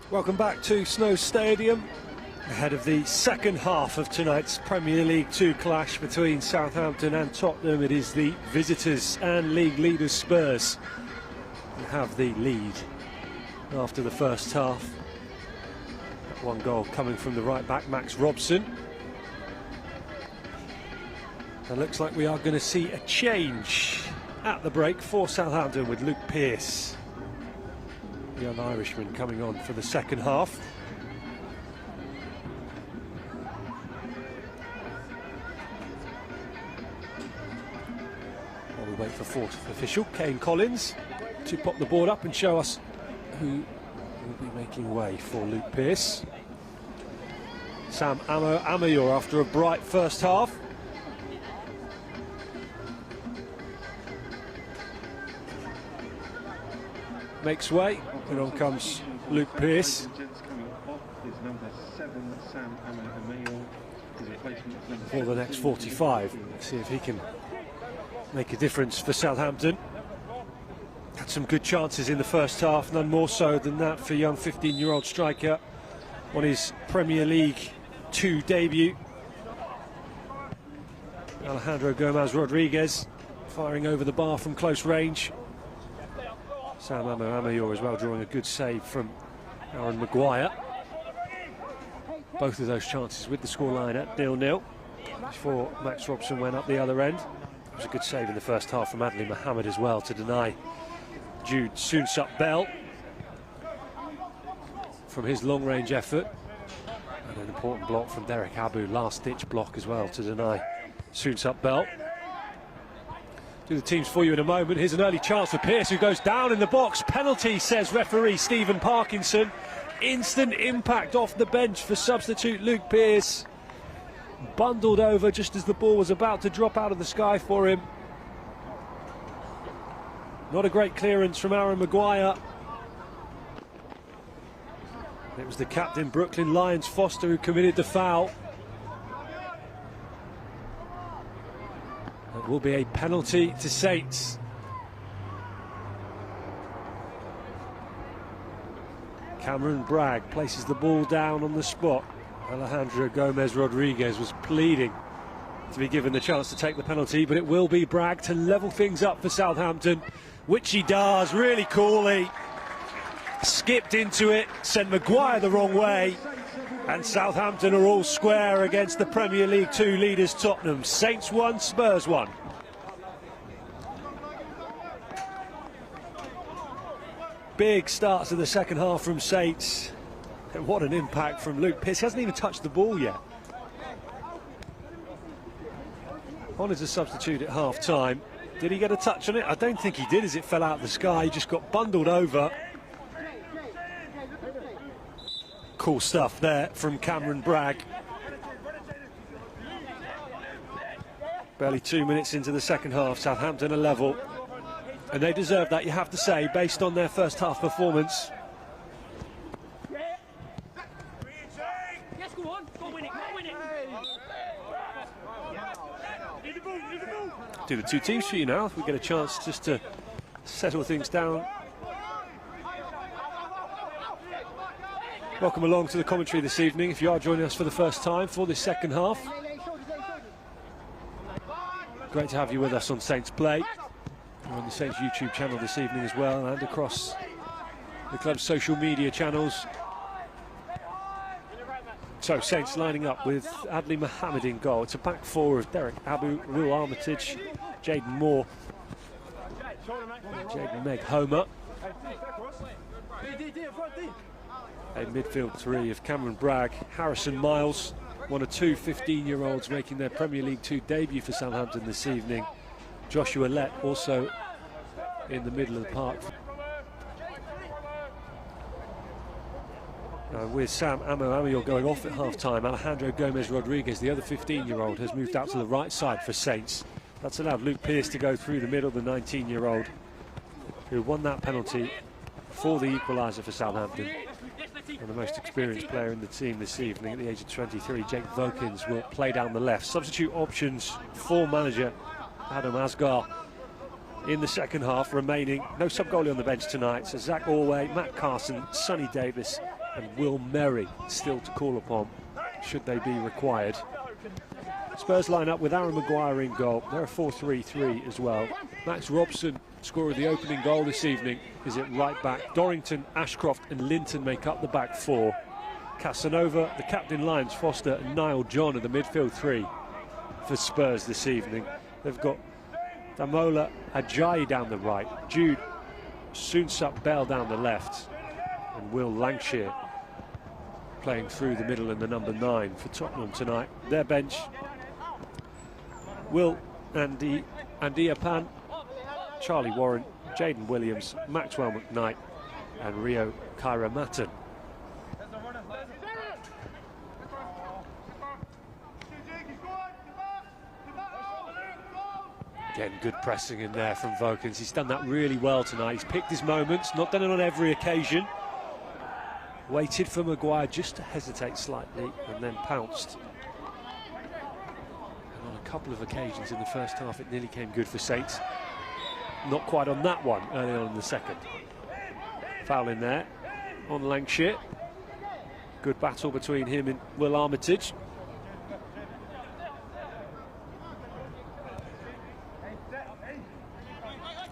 [SPEAKER 1] Welcome back to Snow Stadium, ahead of the second half of tonight's Premier League 2 clash between Southampton and Tottenham. It is the visitors and league leaders Spurs who have the lead after the first half. That one goal coming from the right back, Max Robson. It looks like we are going to see a change at the break for Southampton with Luke Pearce, the young Irishman, coming on for the second half. While we wait for fourth official, Kane Collins, to pop the board up and show us who will be making way for Luke Pearce. Sam Amayor after a bright first half. Makes way, and on comes Luke Pearce. For the next 45, see if he can make a difference for Southampton. Had some good chances in the first half, none more so than that for young 15-year-old striker on his Premier League 2 debut. Alejandro Gomez Rodriguez firing over the bar from close range. Sam Amayor as well, drawing a good save from Aaron Maguire. Both of those chances with the scoreline at 0-0 before Max Robson went up the other end. It was a good save in the first half from Adli Mohammed as well to deny Jude Soonsup-Bell from his long-range effort. And an important block from Derek Abu, last-ditch block as well to deny Soonsup-Bell. Do the teams for you in a moment. Here's an early chance for Pearce, who goes down in the box. Penalty, says referee Stephen Parkinson. Instant impact off the bench for substitute Luke Pearce. Bundled over just as the ball was about to drop out of the sky for him. Not a great clearance from Aaron Maguire. It was the captain, Brooklyn Lions Foster, who committed the foul. It will be a penalty to Saints. Cameron Bragg places the ball down on the spot. Alejandro Gomez Rodriguez was pleading to be given the chance to take the penalty, but it will be Bragg to level things up for Southampton, which he does really coolly. Skipped into it, sent Maguire the wrong way, and Southampton are all square against the Premier League 2 leaders Tottenham. Saints 1, Spurs 1. Big starts of the second half from Saints. And what an impact from Luke Pearce. He hasn't even touched the ball yet. On as a substitute at half-time. Did he get a touch on it? I don't think he did as it fell out of the sky. He just got bundled over. Cool stuff there from Cameron Bragg. Barely 2 minutes into the second half, Southampton are level. And they deserve that, you have to say, based on their first half performance. Do the two teams for you now, if we get a chance just to settle things down. Welcome along to the commentary this evening, if you are joining us for the first time for this second half. Great to have you with us on Saints Play. We're on the Saints YouTube channel this evening as well, and across the club's social media channels. So Saints lining up with Adli Mohammed in goal. It's a back four of Derek Abu, Will Armitage, Jaden Moore, Jaden Meg Homer. A midfield three of Cameron Bragg, Harrison Miles, one of two 15-year-olds making their Premier League 2 debut for Southampton this evening. Joshua Lett also in the middle of the park. With Sam Amayor going off at half-time, Alejandro Gomez Rodriguez, the other 15-year-old, has moved out to the right side for Saints. That's allowed Luke Pearce to go through the middle, the 19-year-old, who won that penalty for the equaliser for Southampton. And the most experienced player in the team this evening at the age of 23, Jake Vokins, will play down the left. Substitute options for manager Adam Asgar in the second half remaining. No sub-goalie on the bench tonight, so Zach Orway, Matt Carson, Sonny Davis and Will Merry still to call upon, should they be required. Spurs line up with Aaron Maguire in goal. They're a 4-3-3 as well. Max Robson, scorer of the opening goal this evening, is at right back. Dorrington, Ashcroft and Linton make up the back four. Casanova, the captain, Lyons, Foster and Niall John are the midfield three for Spurs this evening. They've got Damola Ajayi down the right, Jude Soonsup Bell down the left, and Will Lancashire playing through the middle in the number 9 for Tottenham tonight. Their bench: Will Andiapan, Charlie Warren, Jaden Williams, Maxwell McKnight and Rio Kairamatan. Again, good pressing in there from Vokins. He's done that really well tonight. He's picked his moments, not done it on every occasion. Waited for Maguire just to hesitate slightly and then pounced. And on a couple of occasions in the first half, it nearly came good for Saints. Not quite on that one early on in the second. Foul in there on Lancashire. Good battle between him and Will Armitage.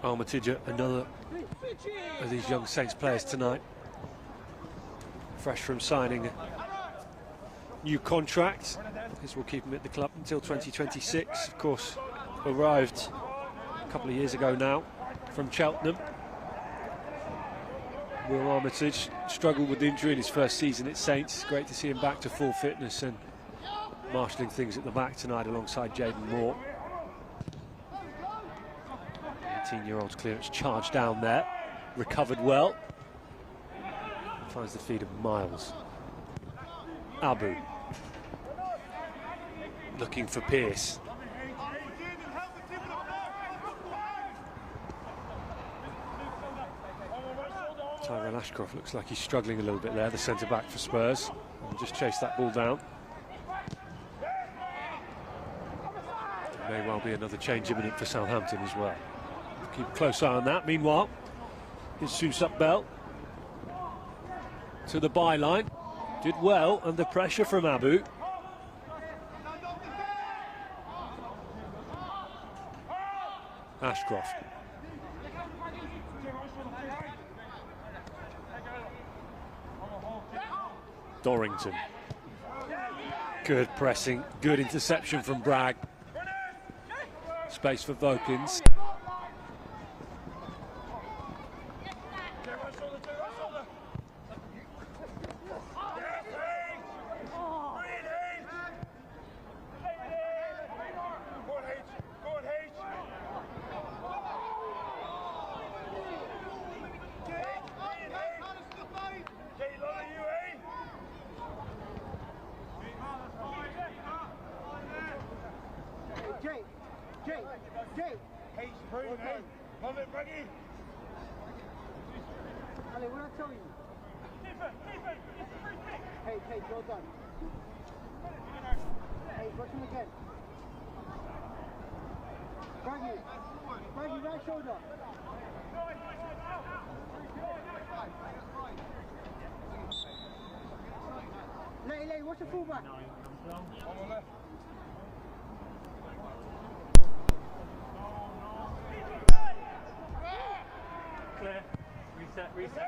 [SPEAKER 1] Armitage, another of these young Saints players tonight, fresh from signing a new contract. This will keep him at the club until 2026. Of course, arrived a couple of years ago now from Cheltenham. Will Armitage struggled with injury in his first season at Saints. Great to see him back to full fitness and marshalling things at the back tonight alongside Jaden Moore. 18-year-old's clearance charged down there, recovered well, finds the feet of Miles. Abu looking for Pearce. Tyrell Ashcroft looks like he's struggling a little bit there, the centre-back for Spurs, and just chased that ball down. There may well be another change imminent for Southampton as well. Keep a close eye on that. Meanwhile, here's Soonsup Bell to the byline. Did well under pressure from Abu. Ashcroft. Dorrington. Good pressing, good interception from Bragg. Space for Vokins.
[SPEAKER 3] What's the fullback?
[SPEAKER 4] Clear. Reset.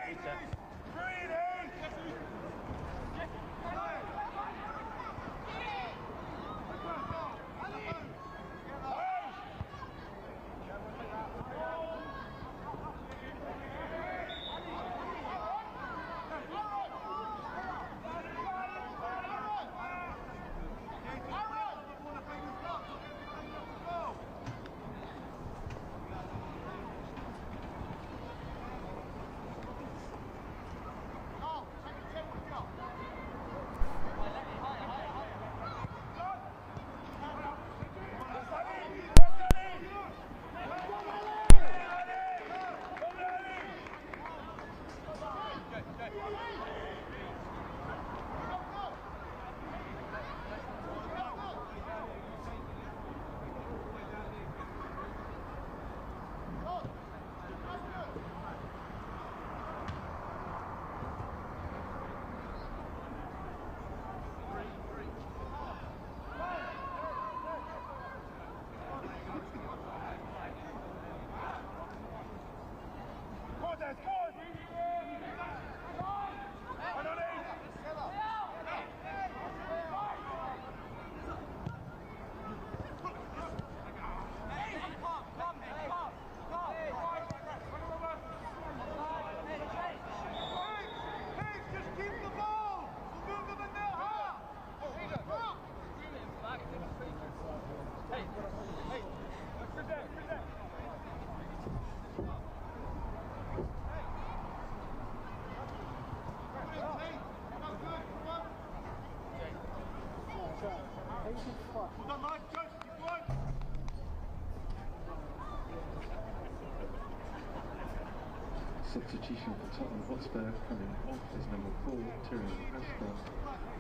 [SPEAKER 2] Substitution for Tottenham Hotspur coming off is number 4, Tyrion Ashcroft,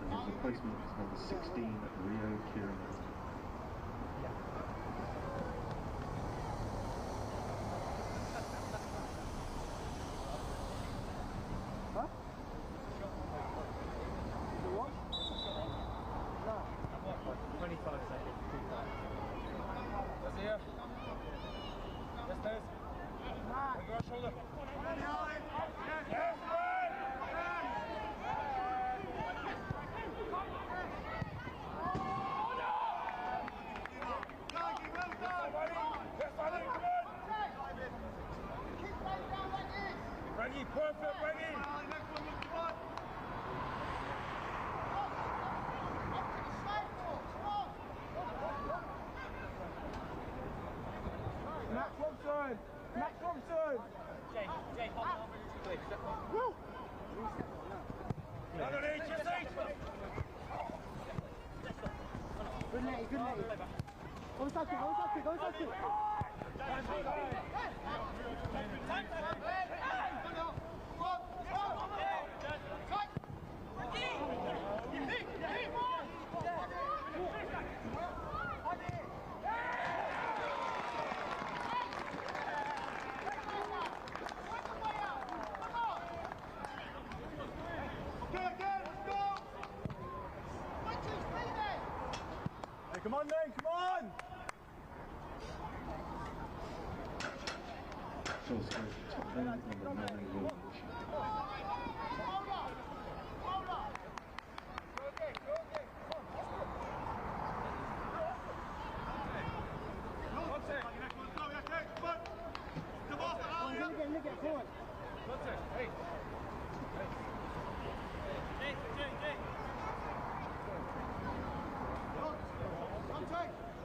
[SPEAKER 2] and his replacement is number 16, Rio Kieran.
[SPEAKER 3] Huh? The what? No.
[SPEAKER 4] 25 seconds. That's here. Yes, there's. Over our shoulder. Ready, perfect, ready.
[SPEAKER 3] Max Robson! Max Robson!
[SPEAKER 4] Jay,
[SPEAKER 3] Woo! Good lady, good lady. Go touch it, go touch it, go touch it.
[SPEAKER 4] Come on, then, come on!
[SPEAKER 2] Short score for Tottenham, number 9, Will.
[SPEAKER 3] Look at forward.
[SPEAKER 4] Hey.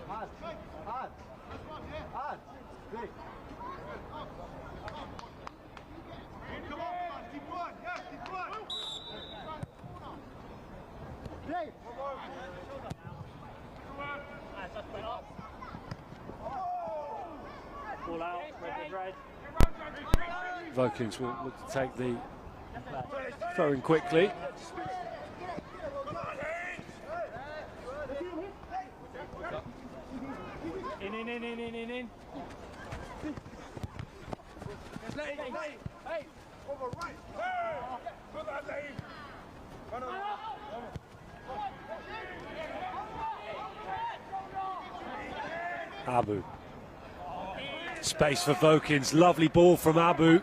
[SPEAKER 3] Hard. Good. Play.
[SPEAKER 4] Ball out, red.
[SPEAKER 1] Vokins will look to take the throw in quickly.
[SPEAKER 4] In. Hey! Over right! Hey! Good on, Dave! Run on!
[SPEAKER 1] Abu. Space for Vokins. Lovely ball from Abu.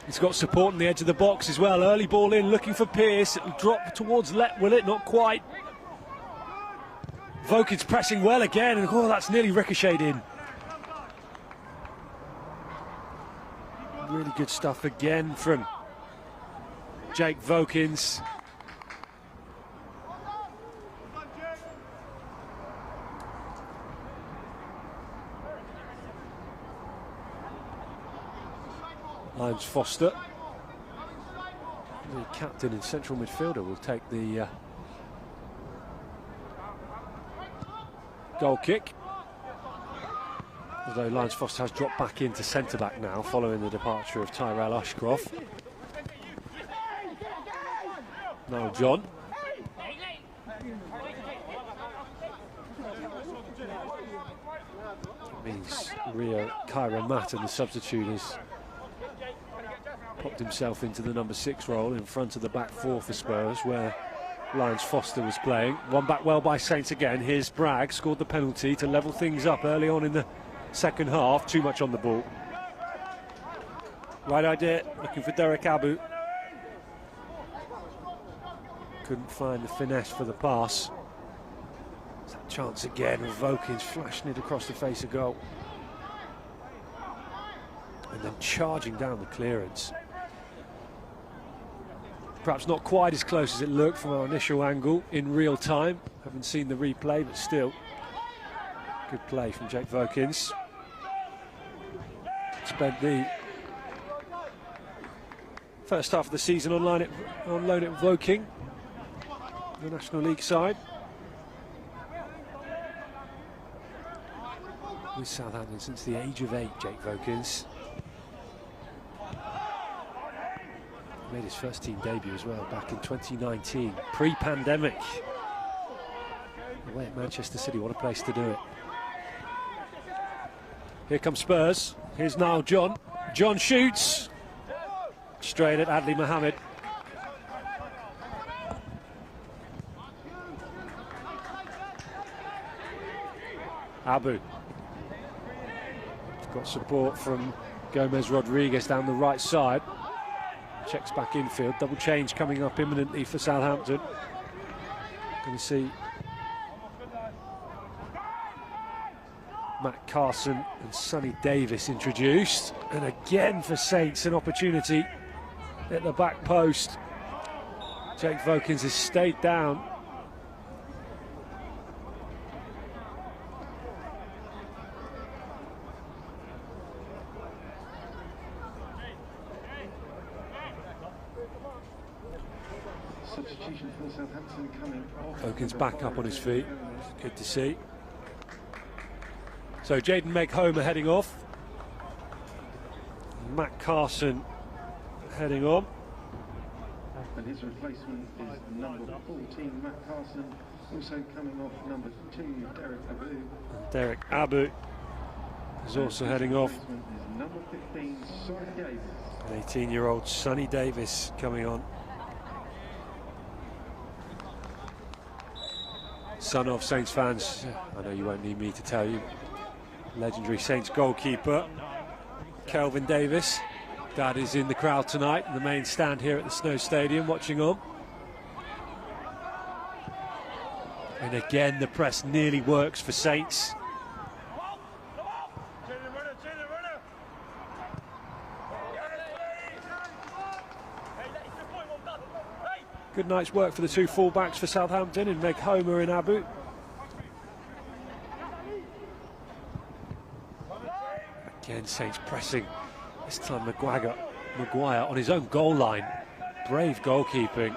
[SPEAKER 1] He's got support on the edge of the box as well. Early ball in, looking for Pearce. It'll drop towards Let, will it? Not quite. Vokins pressing well again, and oh, that's nearly ricocheted in. Really good stuff again from Jake Vokins. Lions Foster, the captain and central midfielder, will take the goal kick. Although Lions Foster has dropped back into centre-back now following the departure of Tyrell Ashcroft. Now John. Means Rio Kyra Matt, and the substitute has popped himself into the number 6 role in front of the back 4 for Spurs, where Lions Foster was playing. One back well by Saints again. Here's Bragg, scored the penalty to level things up early on in the second half. Too much on the ball. Right idea, looking for Derek Abu. Couldn't find the finesse for the pass. That chance again with Vokins flashing it across the face of goal. And then charging down the clearance. Perhaps not quite as close as it looked from our initial angle in real time. Haven't seen the replay, but still. Good play from Jake Vokins. Spent the first half of the season on loan at Woking, the National League side. with Southampton since the age of 8, Jake Vokins. Made his first team debut as well back in 2019, pre-pandemic. Away at Manchester City, what a place to do it. Here comes Spurs. Here's Niall John. John shoots. Straight at Adli Mohammed. Abu. Got support from Gomez Rodriguez down the right side. Checks back infield. Double change coming up imminently for Southampton. Going to see Matt Carson and Sonny Davis introduced. And again for Saints, an opportunity at the back post. Jake Vokins has stayed down.
[SPEAKER 2] Substitution for Southampton coming off.
[SPEAKER 1] Vokins back up on his feet. Good to see. So Jaden Meg-Homer heading off. Matt Carson heading on.
[SPEAKER 2] And his replacement is number 14, Matt Carson. Also coming off, number 2, Derek Abu.
[SPEAKER 1] And Derek Abu is also heading off.
[SPEAKER 2] Is number 15, Sonny Davis.
[SPEAKER 1] An 18-year-old Sonny Davis coming on. Son of Saints fans, I know you won't need me to tell you. Legendary Saints goalkeeper Kelvin Davis. Dad is in the crowd tonight in the main stand here at the Snow Stadium watching on. And again the press nearly works for Saints. Good night's work for the two fullbacks for Southampton in Meg-Homer and Abu. Again, Saints pressing. This time Maguire on his own goal line. Brave goalkeeping.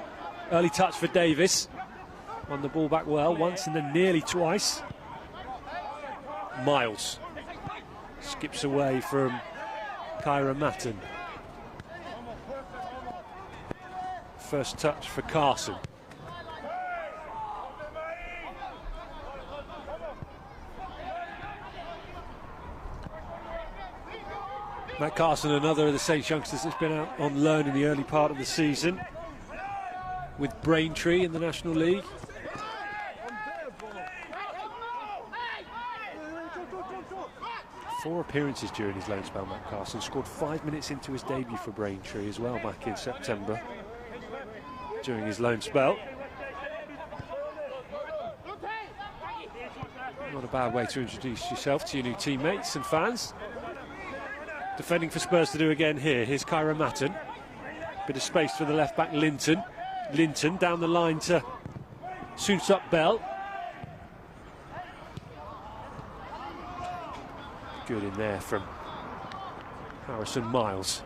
[SPEAKER 1] Early touch for Davis. Won the ball back well once and then nearly twice. Miles skips away from Kyra Matton. First touch for Carson. Matt Carson, another of the Saints youngsters that's been out on loan in the early part of the season with Braintree in the National League. Four appearances during his loan spell, Matt Carson. Scored 5 minutes into his debut for Braintree as well back in September during his loan spell. Not a bad way to introduce yourself to your new teammates and fans. Defending for Spurs to do again here. Here's Kyra Matton. Bit of space for the left back Linton. Linton down the line to Soonsup Bell. Good in there from Harrison Miles.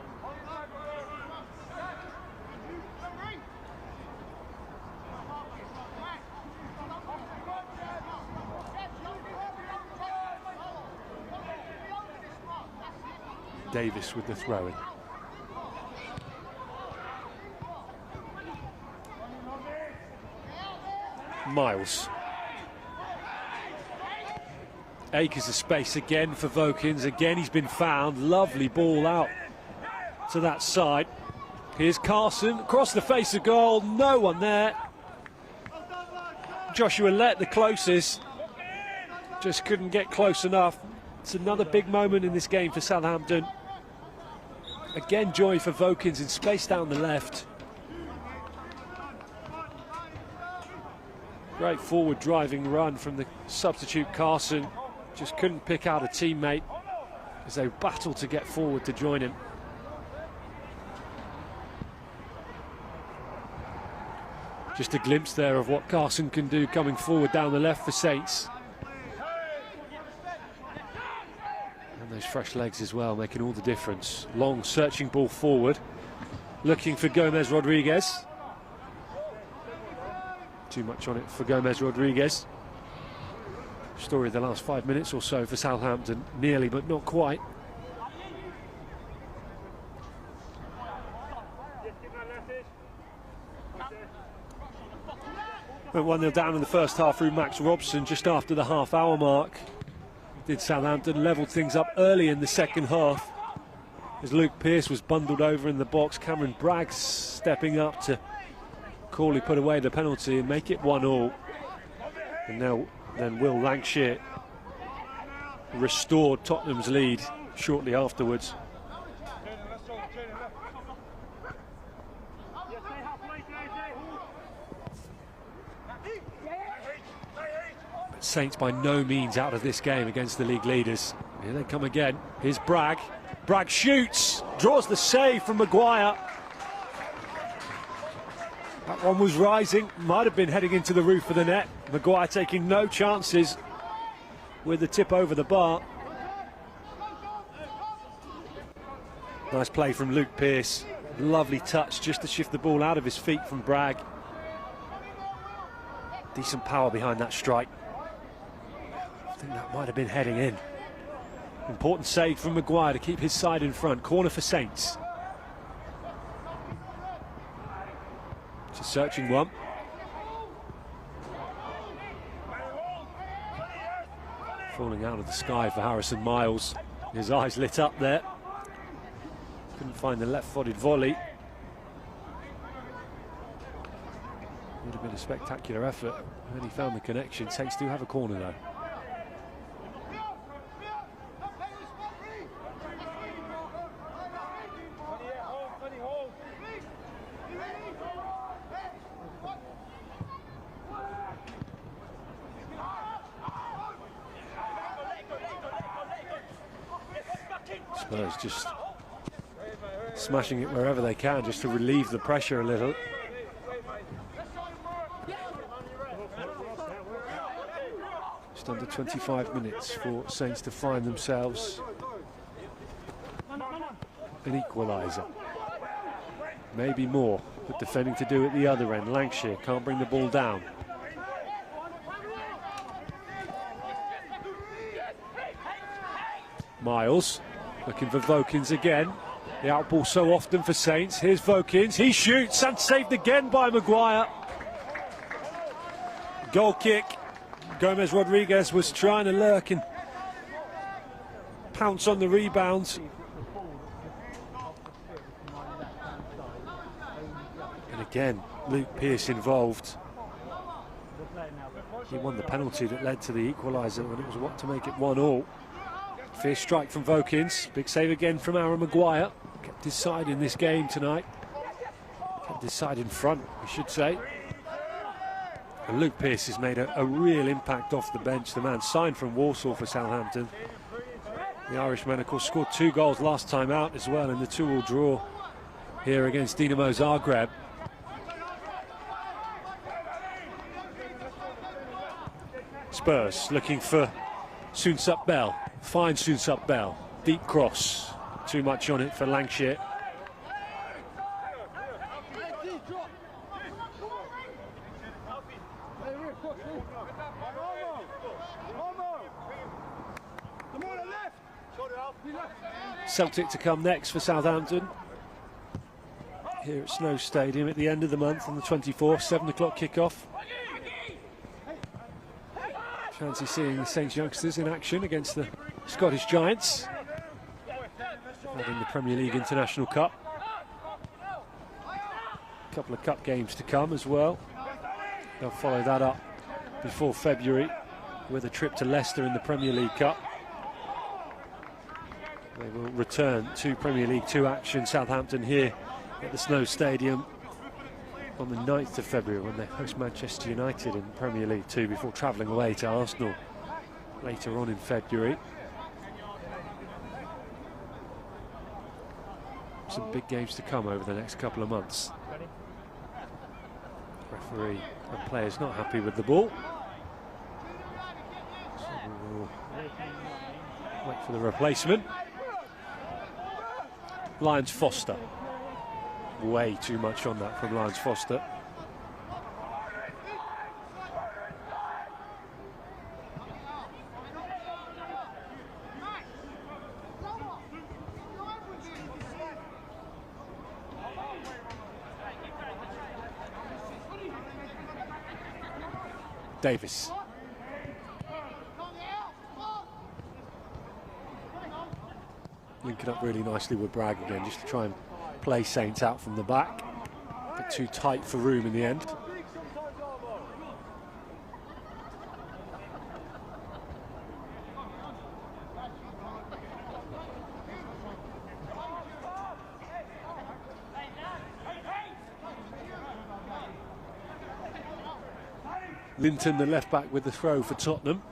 [SPEAKER 1] Davis with the throw-in. Miles. Acres of space again for Vokins. Again he's been found. Lovely ball out to that side. Here's Carson across the face of goal. No one there. Joshua Lett the closest. Just couldn't get close enough. It's another big moment in this game for Southampton. Again, joy for Vokins in space down the left. Great forward driving run from the substitute Carson. Just couldn't pick out a teammate as they battled to get forward to join him. Just a glimpse there of what Carson can do coming forward down the left for Saints. Those fresh legs as well, making all the difference. Long searching ball forward, looking for Gomez Rodriguez. Too much on it for Gomez Rodriguez. Story of the last 5 minutes or so for Southampton. Nearly, but not quite. Went 1-0 down in the first half through Max Robson just after the half-hour mark. Did Southampton, levelled things up early in the second half as Luke Pearce was bundled over in the box. Cameron Bragg stepping up to Corley put away the penalty and make it 1-1. And now then Will Lancashire restored Tottenham's lead shortly afterwards. But Saints by no means out of this game against the league leaders. Here they come again. Here's Bragg. Bragg shoots, draws the save from Maguire. That one was rising, might have been heading into the roof of the net. Maguire taking no chances with the tip over the bar. Nice play from Luke Pearce. Lovely touch just to shift the ball out of his feet from Bragg. Decent power behind that strike. I think that might have been heading in. Important save from Maguire to keep his side in front. Corner for Saints. It's a searching one. Falling out of the sky for Harrison Miles. His eyes lit up there. Couldn't find the left-footed volley. Would have been a spectacular effort. And then he found the connection. Saints do have a corner though. Spurs just smashing it wherever they can just to relieve the pressure a little. Just under 25 minutes for Saints to find themselves an equaliser. Maybe more, but defending to do at the other end. Lancashire can't bring the ball down. Miles looking for Vokins again. The outball so often for Saints. Here's Vokins. He shoots and saved again by Maguire. Goal kick. Gomez Rodriguez was trying to lurk and pounce on the rebounds. And again, Luke Pearce involved. He won the penalty that led to the equaliser when it was what to make it 1-1. Fierce strike from Vokins. Big save again from Aaron Maguire. Kept his side in this game tonight. Kept his side in front, we should say. And Luke Pearce has made a real impact off the bench. The man signed from Warsaw for Southampton. The Irishman, of course, scored 2 goals last time out as well in the 2-2 draw here against Dinamo Zagreb. Spurs looking for Soonsup Bell. Finds Soonsup Bell. Deep cross. Too much on it for Lancashire. Celtic to come next for Southampton. Here at Snow Stadium at the end of the month on the 24th, 7 o'clock kickoff. Fancy seeing the Saints youngsters in action against the Scottish Giants. Having the Premier League International Cup. A couple of cup games to come as well. They'll follow that up before February with a trip to Leicester in the Premier League Cup. They will return to Premier League 2 action. Southampton here at the Snow Stadium on the 9th of February when they host Manchester United in Premier League 2 before travelling away to Arsenal later on in February. Some big games to come over the next couple of months. Referee and players not happy with the ball. So we will wait for the replacement. Lyons Foster. Way too much on that from Lyons Foster. Davis. Linking up really nicely with Bragg again, just to try and play Saints out from the back. A bit too tight for room in the end. Linton, the left back, with the throw for Tottenham.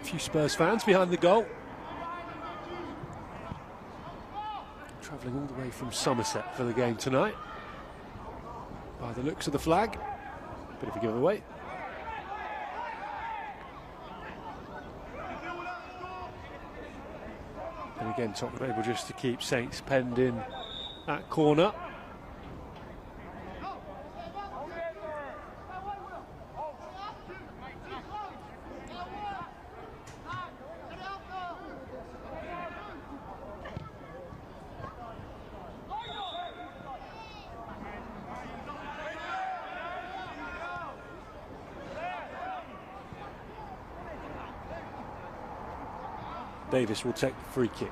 [SPEAKER 1] A few Spurs fans behind the goal. Travelling all the way from Somerset for the game tonight. By the looks of the flag. Bit of a giveaway. And again, Tottenham able just to keep Saints penned in that corner. Davis will take the free kick.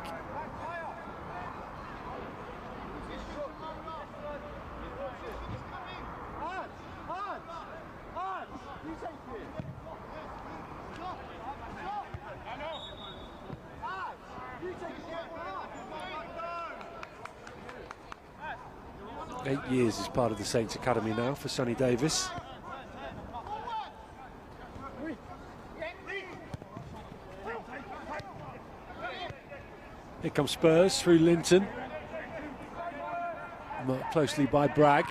[SPEAKER 1] Eight years as part of the Saints Academy now for Sonny Davis. Here comes Spurs through Linton. Marked closely by Bragg.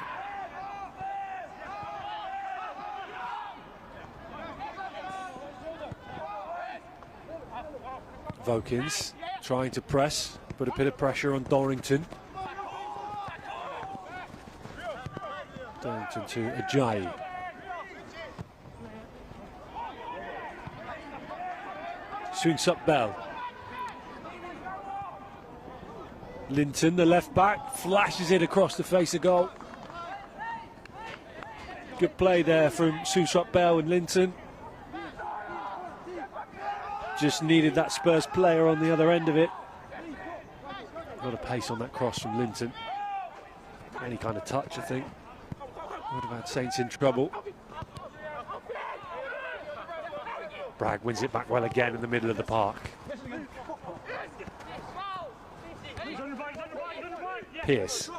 [SPEAKER 1] Vokins trying to press, put a bit of pressure on Dorrington. Dorrington to Ajayi. Southampton Bell. Linton, the left back, flashes it across the face of goal. Good play there from Southampton Bell and Linton. Just needed that Spurs player on the other end of it. A lot of pace on that cross from Linton. Any kind of touch, I think, would have had Saints in trouble. Bragg wins it back well again in the middle of the park. Pearce.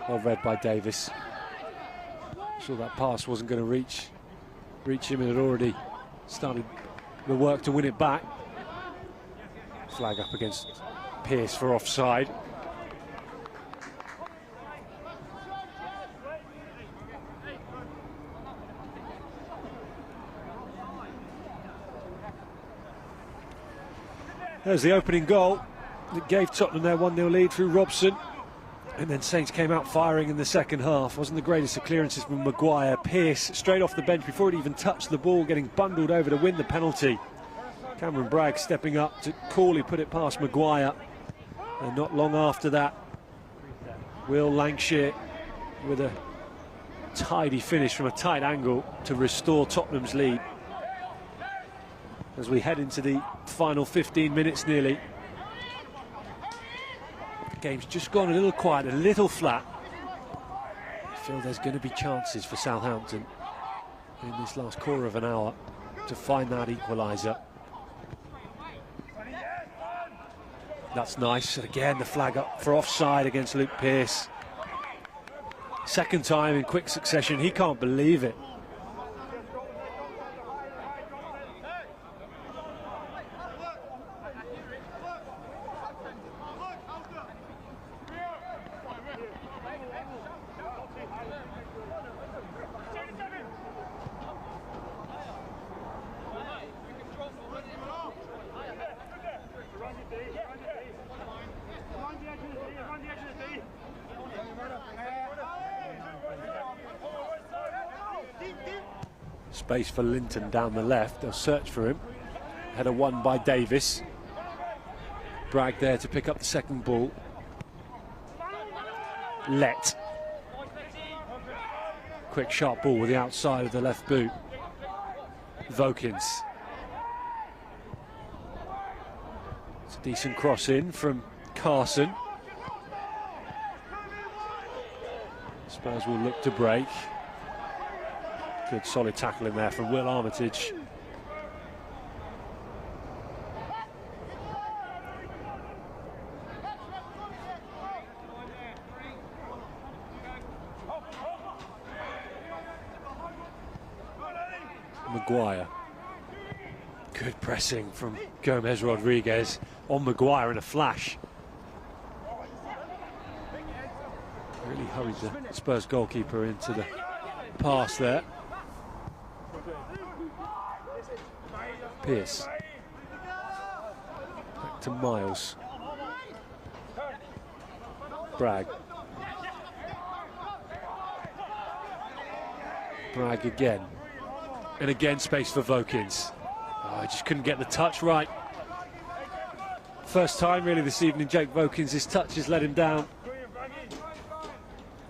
[SPEAKER 1] Well read by Davis. Sure that pass wasn't going to reach him, and had already started the work to win it back. Flag up against Pearce for offside. There's the opening goal that gave Tottenham their 1-0 lead through Robson. And then Saints came out firing in the second half. Wasn't the greatest of clearances from Maguire. Pearce straight off the bench before it even touched the ball, getting bundled over to win the penalty. Cameron Bragg stepping up to coolly put it past Maguire. And not long after that, Will Lancashire with a tidy finish from a tight angle to restore Tottenham's lead. As we head into the final 15 minutes nearly. The game's just gone a little quiet, a little flat. I feel there's going to be chances for Southampton in this last quarter of an hour to find that equaliser. That's nice. And again, the flag up for offside against Luke Pearce. Second time in quick succession. He can't believe it. space for Linton down the left. They'll search for him. Header won by Davis. Bragg there to pick up the second ball. Let. Quick sharp ball with the outside of the left boot. Vokins. It's a decent cross in from Carson. Spurs will look to break. Good solid tackle in there from Will Armitage. Maguire. Good pressing from Gomez Rodriguez on Maguire in a flash. Really hurried the Spurs goalkeeper into the pass there. Pearce. Back to Miles. Bragg. Bragg again. And again space for Vokins. Oh, he just couldn't get the touch right. First time really this evening Jake Vokins' touch has let him down.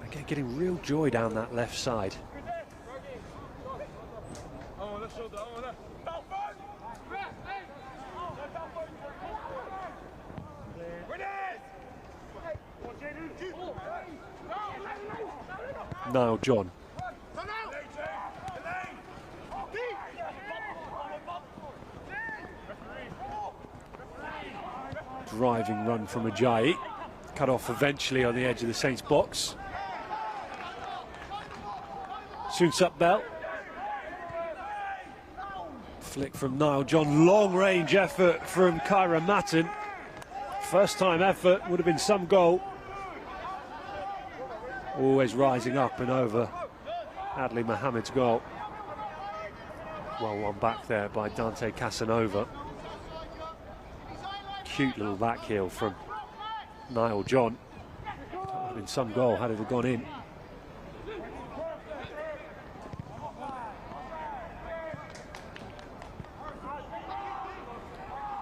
[SPEAKER 1] Again, getting real joy down that left side. Niall John. Driving run from Ajayi. Cut off eventually on the edge of the Saints box. Soonsup Bell. Flick from Niall John. Long range effort from Kyra Matton. First time effort, would have been some goal. Always rising up and over Adli Mohamed's goal. Well won back there by Dante Casanova. Cute little back heel from Niall John. That would have been some goal had it have gone in.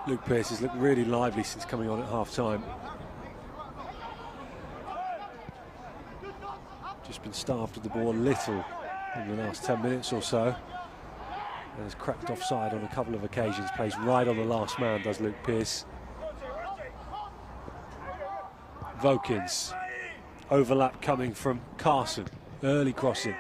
[SPEAKER 1] Luke Pearce has looked really lively since coming on at half-time. Just been starved of the ball a little in the last 10 minutes or so. And has cracked offside on a couple of occasions. Plays right on the last man, does Luke Pearce. Vokins. Overlap coming from Carson. Early crossing.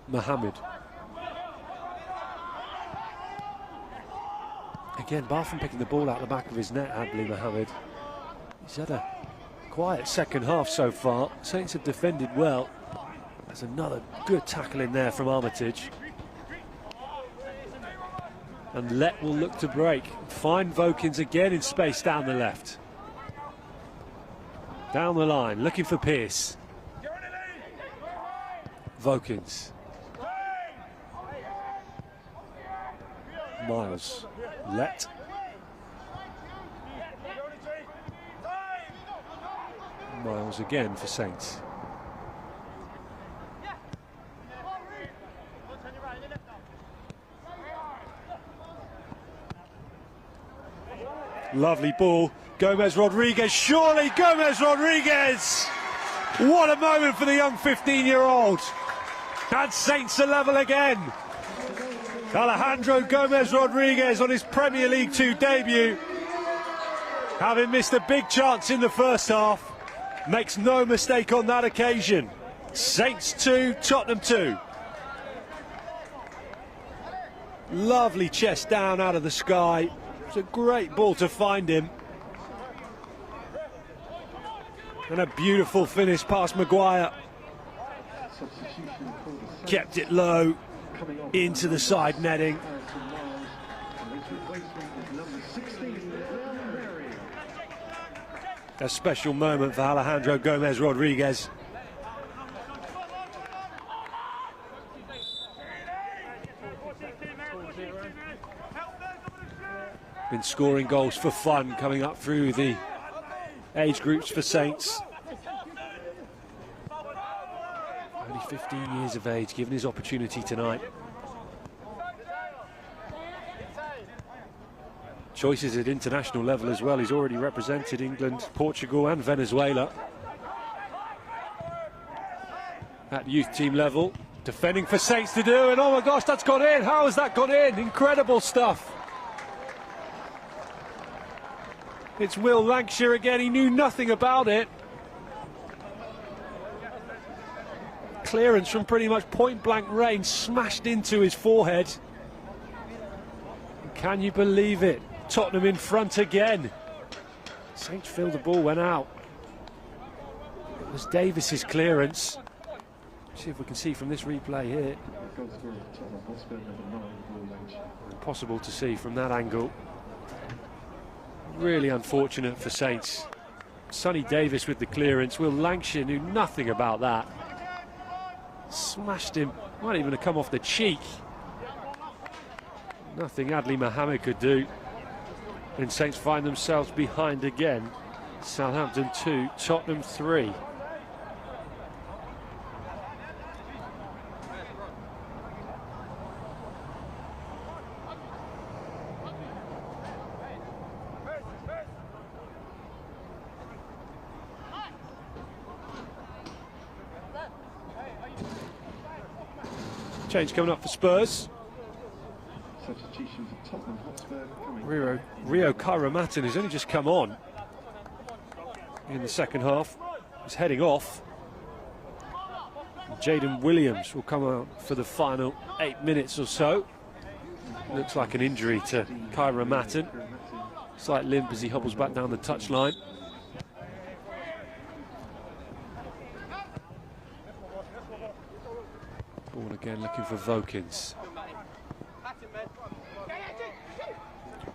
[SPEAKER 1] Mohamed. Again, bar from picking the ball out the back of his net, Adli Mohamed. He's had a quiet second half so far. Saints have defended well. There's another good tackle in there from Armitage. And Let will look to break. Find Vokins again in space down the left. Down the line, looking for Pearce. Vokins. Miles. Let. Miles again for Saints. Lovely ball. Gomez Rodriguez. Surely Gomez Rodriguez. What a moment for the young 15-year-old. And Saints are level again. Alejandro Gomez Rodriguez on his Premier League 2 debut, having missed a big chance in the first half, makes no mistake on that occasion. Saints 2, Tottenham 2. Lovely chest down out of the sky. It's a great ball to find him. And a beautiful finish past Maguire. Kept it low. Into the side netting. A special moment for Alejandro Gomez Rodriguez. Been scoring goals for fun coming up through the age groups for Saints. Only 15 years of age, given his opportunity tonight. Choices at international level as well. He's already represented England, Portugal and Venezuela. At youth team level, defending for Saints to do, and oh my gosh, that's gone in. How has that gone in? Incredible stuff. It's Will Lancashire again. He knew nothing about it. Clearance from pretty much point-blank range, smashed into his forehead. Can you believe it? Tottenham in front again. Saints feel the ball went out. It was Davis's clearance. See if we can see from this replay here. Impossible to see from that angle. Really unfortunate for Saints. Sonny Davis with the clearance. Will Lancashire knew nothing about that. Smashed him. Might even have come off the cheek. Nothing Adli Mohammed could do. And Saints find themselves behind again. Southampton 2, Tottenham 3. Change coming up for Spurs.
[SPEAKER 2] Substitution for Tottenham Hotspur.
[SPEAKER 1] Rio Kairamatin has only just come on in the second half. He's heading off. Jaden Williams will come out for the final 8 minutes or so. Looks like an injury to Kairamatin. Slight limp as he hobbles back down the touchline. Ball again looking for Vokins.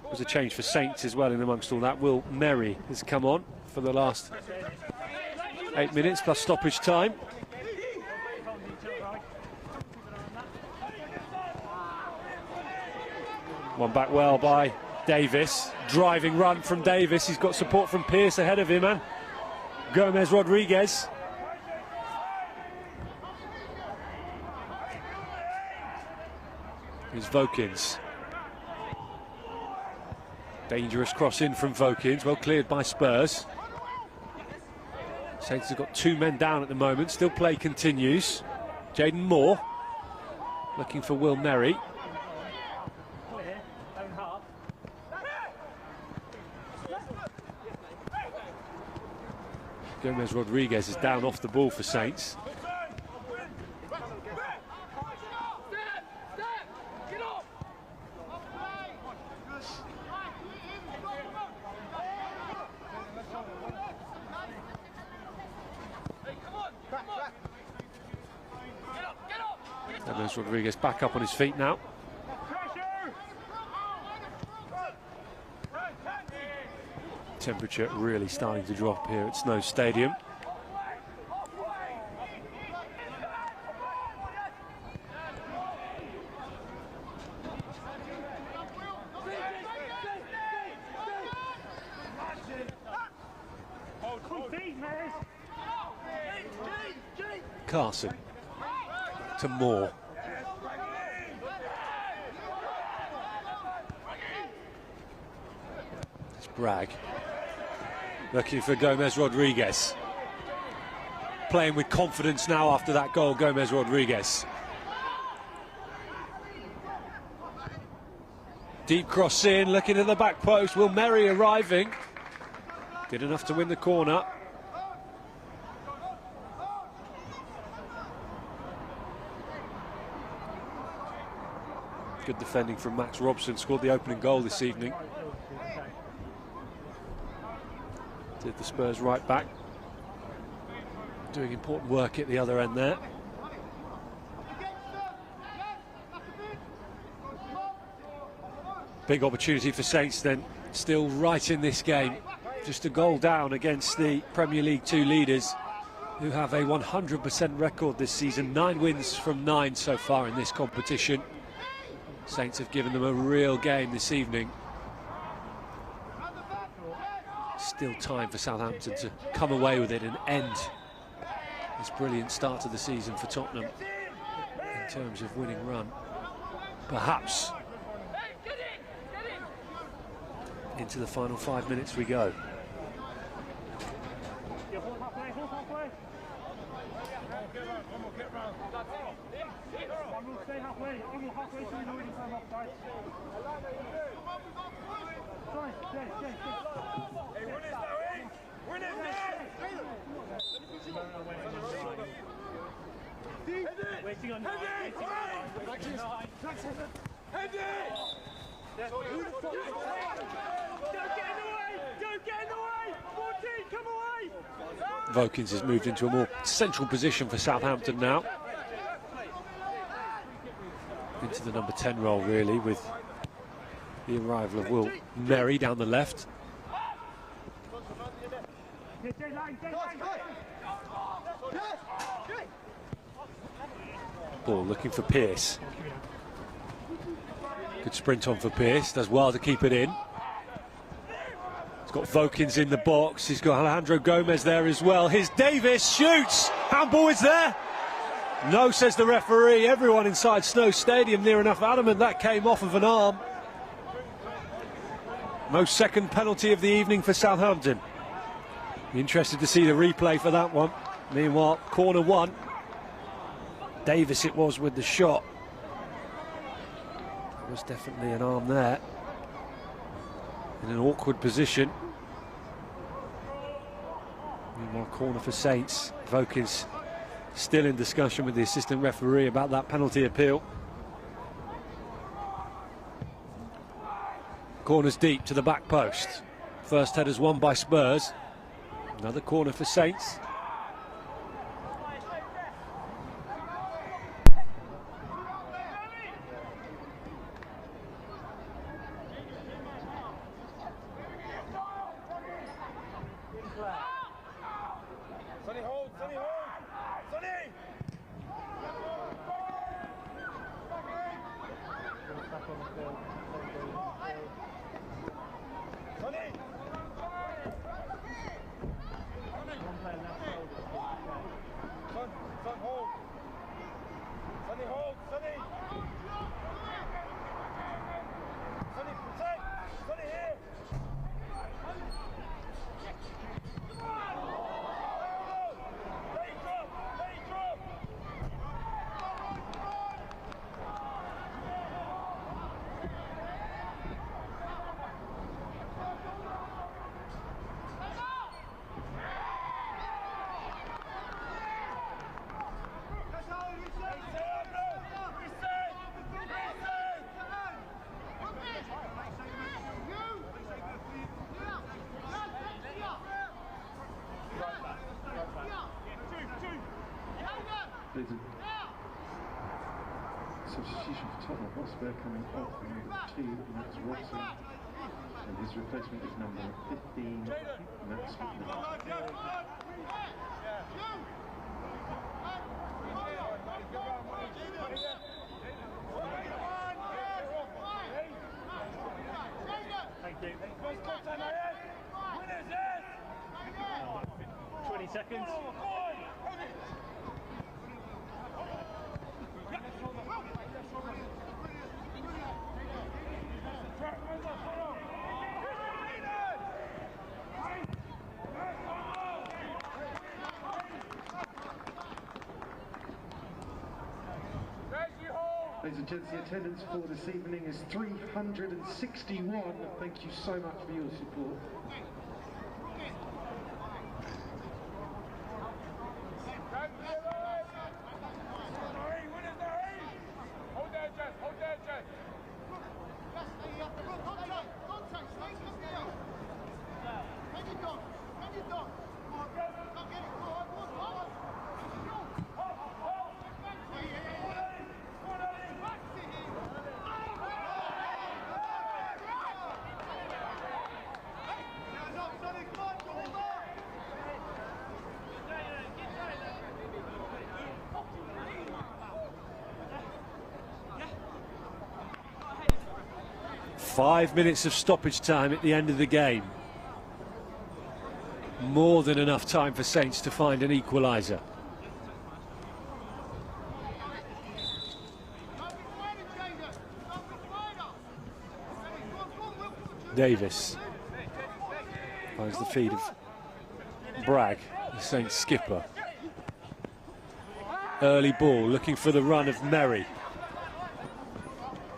[SPEAKER 1] There's a change for Saints as well in amongst all that. Will Merry has come on for the last 8 minutes plus stoppage time. One back well by Davis. Driving run from Davis. He's got support from Pearce ahead of him and Gomez Rodriguez. Here's Vokins. Dangerous cross in from Vokins, well cleared by Spurs. Saints have got 2 men down at the moment, still play continues. Jaden Moore looking for Will Merry. Gomez Rodriguez is down off the ball for Saints. Gomez Rodriguez back up on his feet now. Temperature really starting to drop here at Snow Stadium. Carson to Moore. It's Bragg looking for Gomez Rodriguez. Playing with confidence now after that goal, Gomez Rodriguez. Deep cross in, looking at the back post. Will Merry arriving. Did enough to win the corner. Good defending from Max Robson, scored the opening goal this evening. Did the Spurs right back. Doing important work at the other end there. Big opportunity for Saints then, still right in this game. Just a goal down against the Premier League 2 leaders, who have a 100% record this season. 9 wins from 9 so far in this competition. Saints have given them a real game this evening. Still time for Southampton to come away with it and end this brilliant start to the season for Tottenham in terms of winning run. Perhaps into the final 5 minutes we go.
[SPEAKER 3] Stay halfway. Almost halfway so we know any time off, guys. Sorry, Jay.
[SPEAKER 4] Hey, win it now, eh? Win it now!
[SPEAKER 3] Waiting on
[SPEAKER 4] Head it! Head it!
[SPEAKER 3] Don't get in the way! 14, come away!
[SPEAKER 1] Vokins has moved into a more central position for Southampton now. Into the number 10 role, really, with the arrival of Will Merry down the left. Ball looking for Pearce. Good sprint on for Pearce, does well to keep it in. He's got Vokins in the box, he's got Alejandro Gomez there as well. Here's Davis, shoots! Handball is there! No, says the referee. Everyone inside Snow Stadium near enough adamant that came off of an arm. Most second penalty of the evening for Southampton. Be interested to see the replay for that one. Meanwhile, corner 1. Davis it was with the shot. There was definitely an arm there. In an awkward position. Meanwhile, corner for Saints. Vokins still in discussion with the assistant referee about that penalty appeal. Corners deep to the back post. First header's won by Spurs. Another corner for Saints.
[SPEAKER 4] Sonny, hold! Sonny, hold! Sonny! Sonny! Son, hold! Sonny, hold! Sonny! Sonny, protect! Sonny, here!
[SPEAKER 2] Substitution for Tottenham Hotspur coming off number 2, and that's Robson. And his replacement is number 15, and that's Whitman.
[SPEAKER 3] Thank you. 20 seconds.
[SPEAKER 2] Ladies and gents, the attendance for this evening is 361. Thank you so much for your support.
[SPEAKER 4] Hold there, Jess. Hold there, Jess.
[SPEAKER 1] 5 minutes of stoppage time at the end of the game. More than enough time for Saints to find an equaliser. Davis finds the feed of Bragg, the Saints skipper. Early ball, looking for the run of Merry.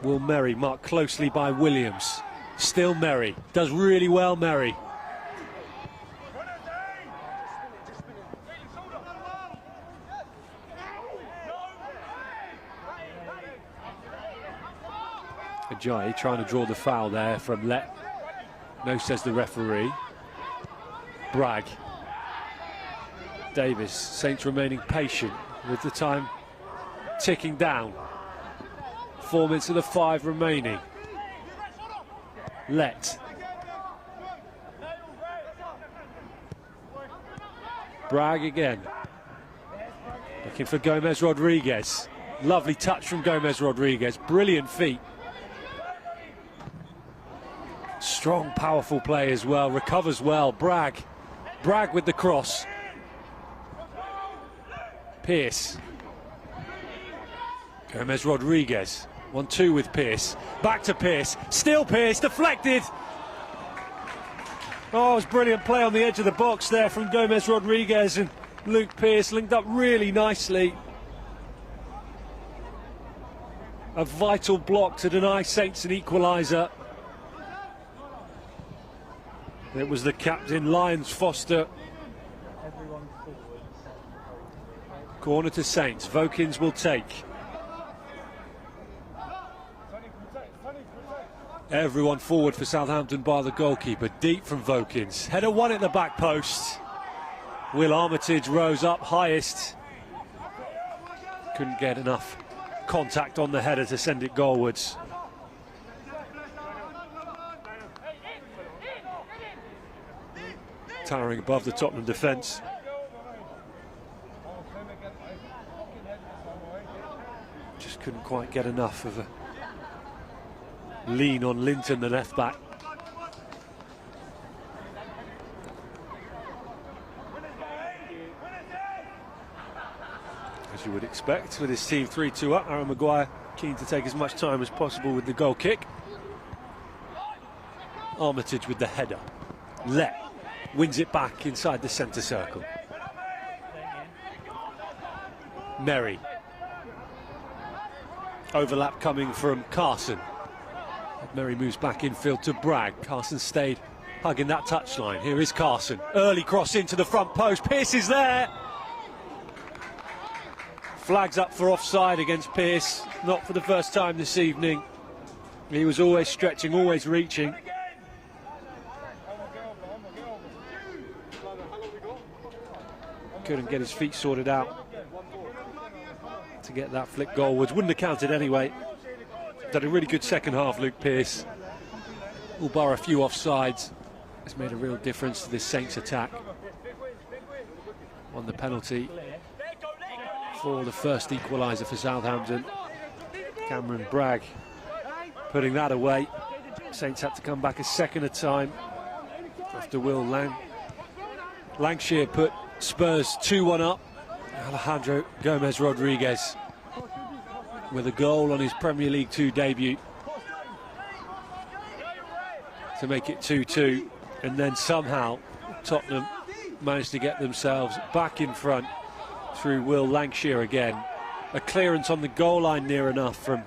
[SPEAKER 1] Will Merry, marked closely by Williams. Still Merry, does really well Merry. Ajayi trying to draw the foul there from Let. No, says the referee. Bragg. Davis, Saints remaining patient with the time ticking down. 4 minutes of the 5 remaining. Let. Bragg again. Looking for Gomez Rodriguez. Lovely touch from Gomez Rodriguez. Brilliant feet. Strong, powerful play as well. Recovers well. Bragg. Bragg with the cross. Pearce. Gomez Rodriguez. 1-2 with Pearce. Back to Pearce. Still Pearce. Deflected. Oh, it was brilliant play on the edge of the box there from Gomez Rodriguez, and Luke Pearce linked up really nicely. A vital block to deny Saints an equaliser. It was the captain, Lyons Foster. Corner to Saints. Vokins will take. Everyone forward for Southampton by the goalkeeper. Deep from Vokins. Header one at the back post. Will Armitage rose up highest. Couldn't get enough contact on the header to send it goalwards. Towering above the Tottenham defence. Just couldn't quite get enough of a lean on Linton, the left back. As you would expect with his team 3-2 up, Aaron Maguire keen to take as much time as possible with the goal kick. Armitage with the header. Let wins it back inside the centre circle. Merry. Overlap coming from Carson. Merry moves back infield to Bragg. Carson stayed hugging that touchline. Here is Carson. Early cross into the front post. Pearce is there. Flags up for offside against Pearce. Not for the first time this evening. He was always stretching, always reaching. Couldn't get his feet sorted out to get that flick goalwards. Wouldn't have counted anyway. Done a really good second half, Luke Pearce. All bar a few offsides. It's made a real difference to this Saints attack. Won the penalty for the first equaliser for Southampton. Cameron Bragg putting that away. Saints had to come back a second time after Will Lancashire put Spurs 2-1 up. Alejandro Gomez Rodriguez with a goal on his Premier League 2 debut to make it 2-2, and then somehow Tottenham managed to get themselves back in front through Will Lancashire again. A clearance on the goal line near enough from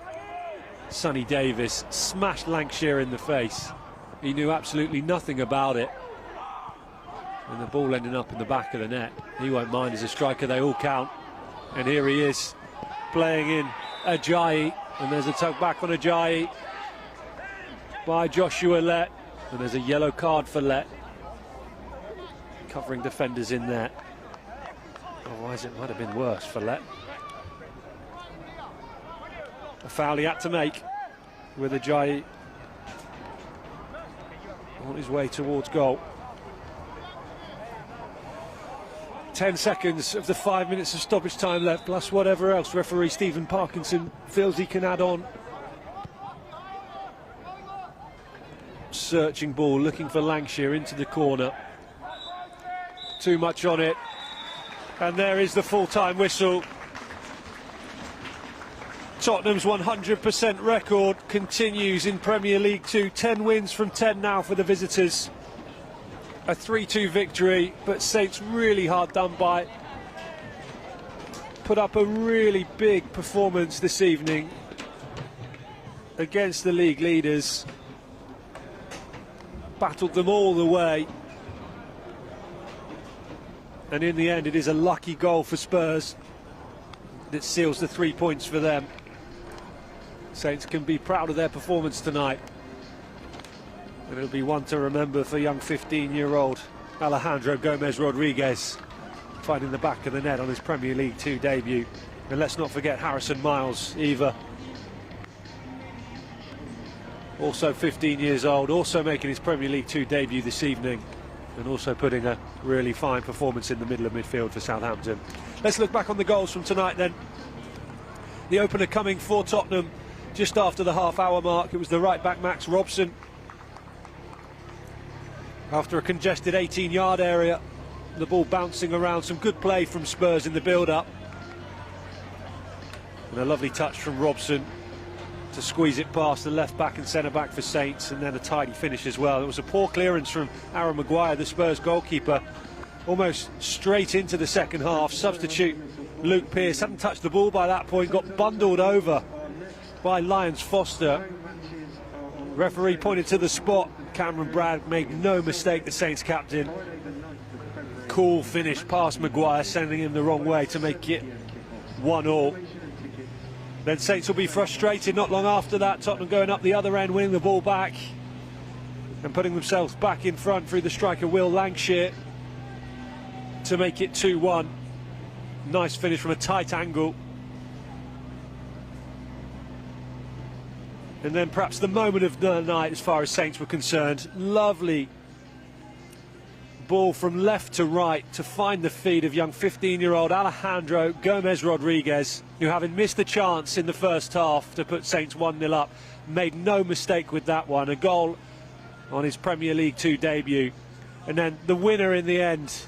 [SPEAKER 1] Sonny Davis smashed Lancashire in the face. He knew absolutely nothing about it, and the ball ended up in the back of the net. He won't mind as a striker, they all count. And here he is playing in Ajayi, and there's a tug back on Ajayi by Joshua Let, and there's a yellow card for Let, covering defenders in there. Otherwise it might have been worse for Let. A foul he had to make with Ajayi on his way towards goal. 10 seconds of the 5 minutes of stoppage time left, plus whatever else referee Stephen Parkinson feels he can add on. searching ball, looking for Lancashire into the corner. Too much on it. And there is the full-time whistle. Tottenham's 100% record continues in Premier League 2. 10 wins from 10 now for the visitors. A 3-2 victory, but Saints really hard done by. Put up a really big performance this evening against the league leaders. Battled them all the way. And in the end, it is a lucky goal for Spurs that seals the 3 points for them. Saints can be proud of their performance tonight. And it'll be one to remember for young 15-year-old Alejandro Gomez-Rodriguez, finding the back of the net on his Premier League 2 debut. And let's not forget Harrison Miles, Eva, also 15 years old, also making his Premier League 2 debut this evening, and also putting a really fine performance in the middle of midfield for Southampton. Let's look back on the goals from tonight then. The opener coming for Tottenham just after the half-hour mark. It was the right-back Max Robson. After a congested 18-yard area, the ball bouncing around, some good play from Spurs in the build-up. And a lovely touch from Robson to squeeze it past the left-back and centre-back for Saints, and then a tidy finish as well. It was a poor clearance from Aaron Maguire, the Spurs goalkeeper, almost straight into the second half. Substitute Luke Pearce hadn't touched the ball by that point, got bundled over by Lyons Foster. Referee pointed to the spot. Cameron Bragg made no mistake, the Saints captain. Cool finish past Maguire, sending him the wrong way to make it 1-1. Then Saints will be frustrated not long after that. Tottenham going up the other end, winning the ball back and putting themselves back in front through the striker Will Lancashire to make it 2-1. Nice finish from a tight angle. And then perhaps the moment of the night as far as Saints were concerned. Lovely ball from left to right to find the feet of young 15-year-old Alejandro Gomez-Rodriguez, who, having missed the chance in the first half to put Saints 1-0 up, made no mistake with that one. A goal on his Premier League 2 debut. And then the winner in the end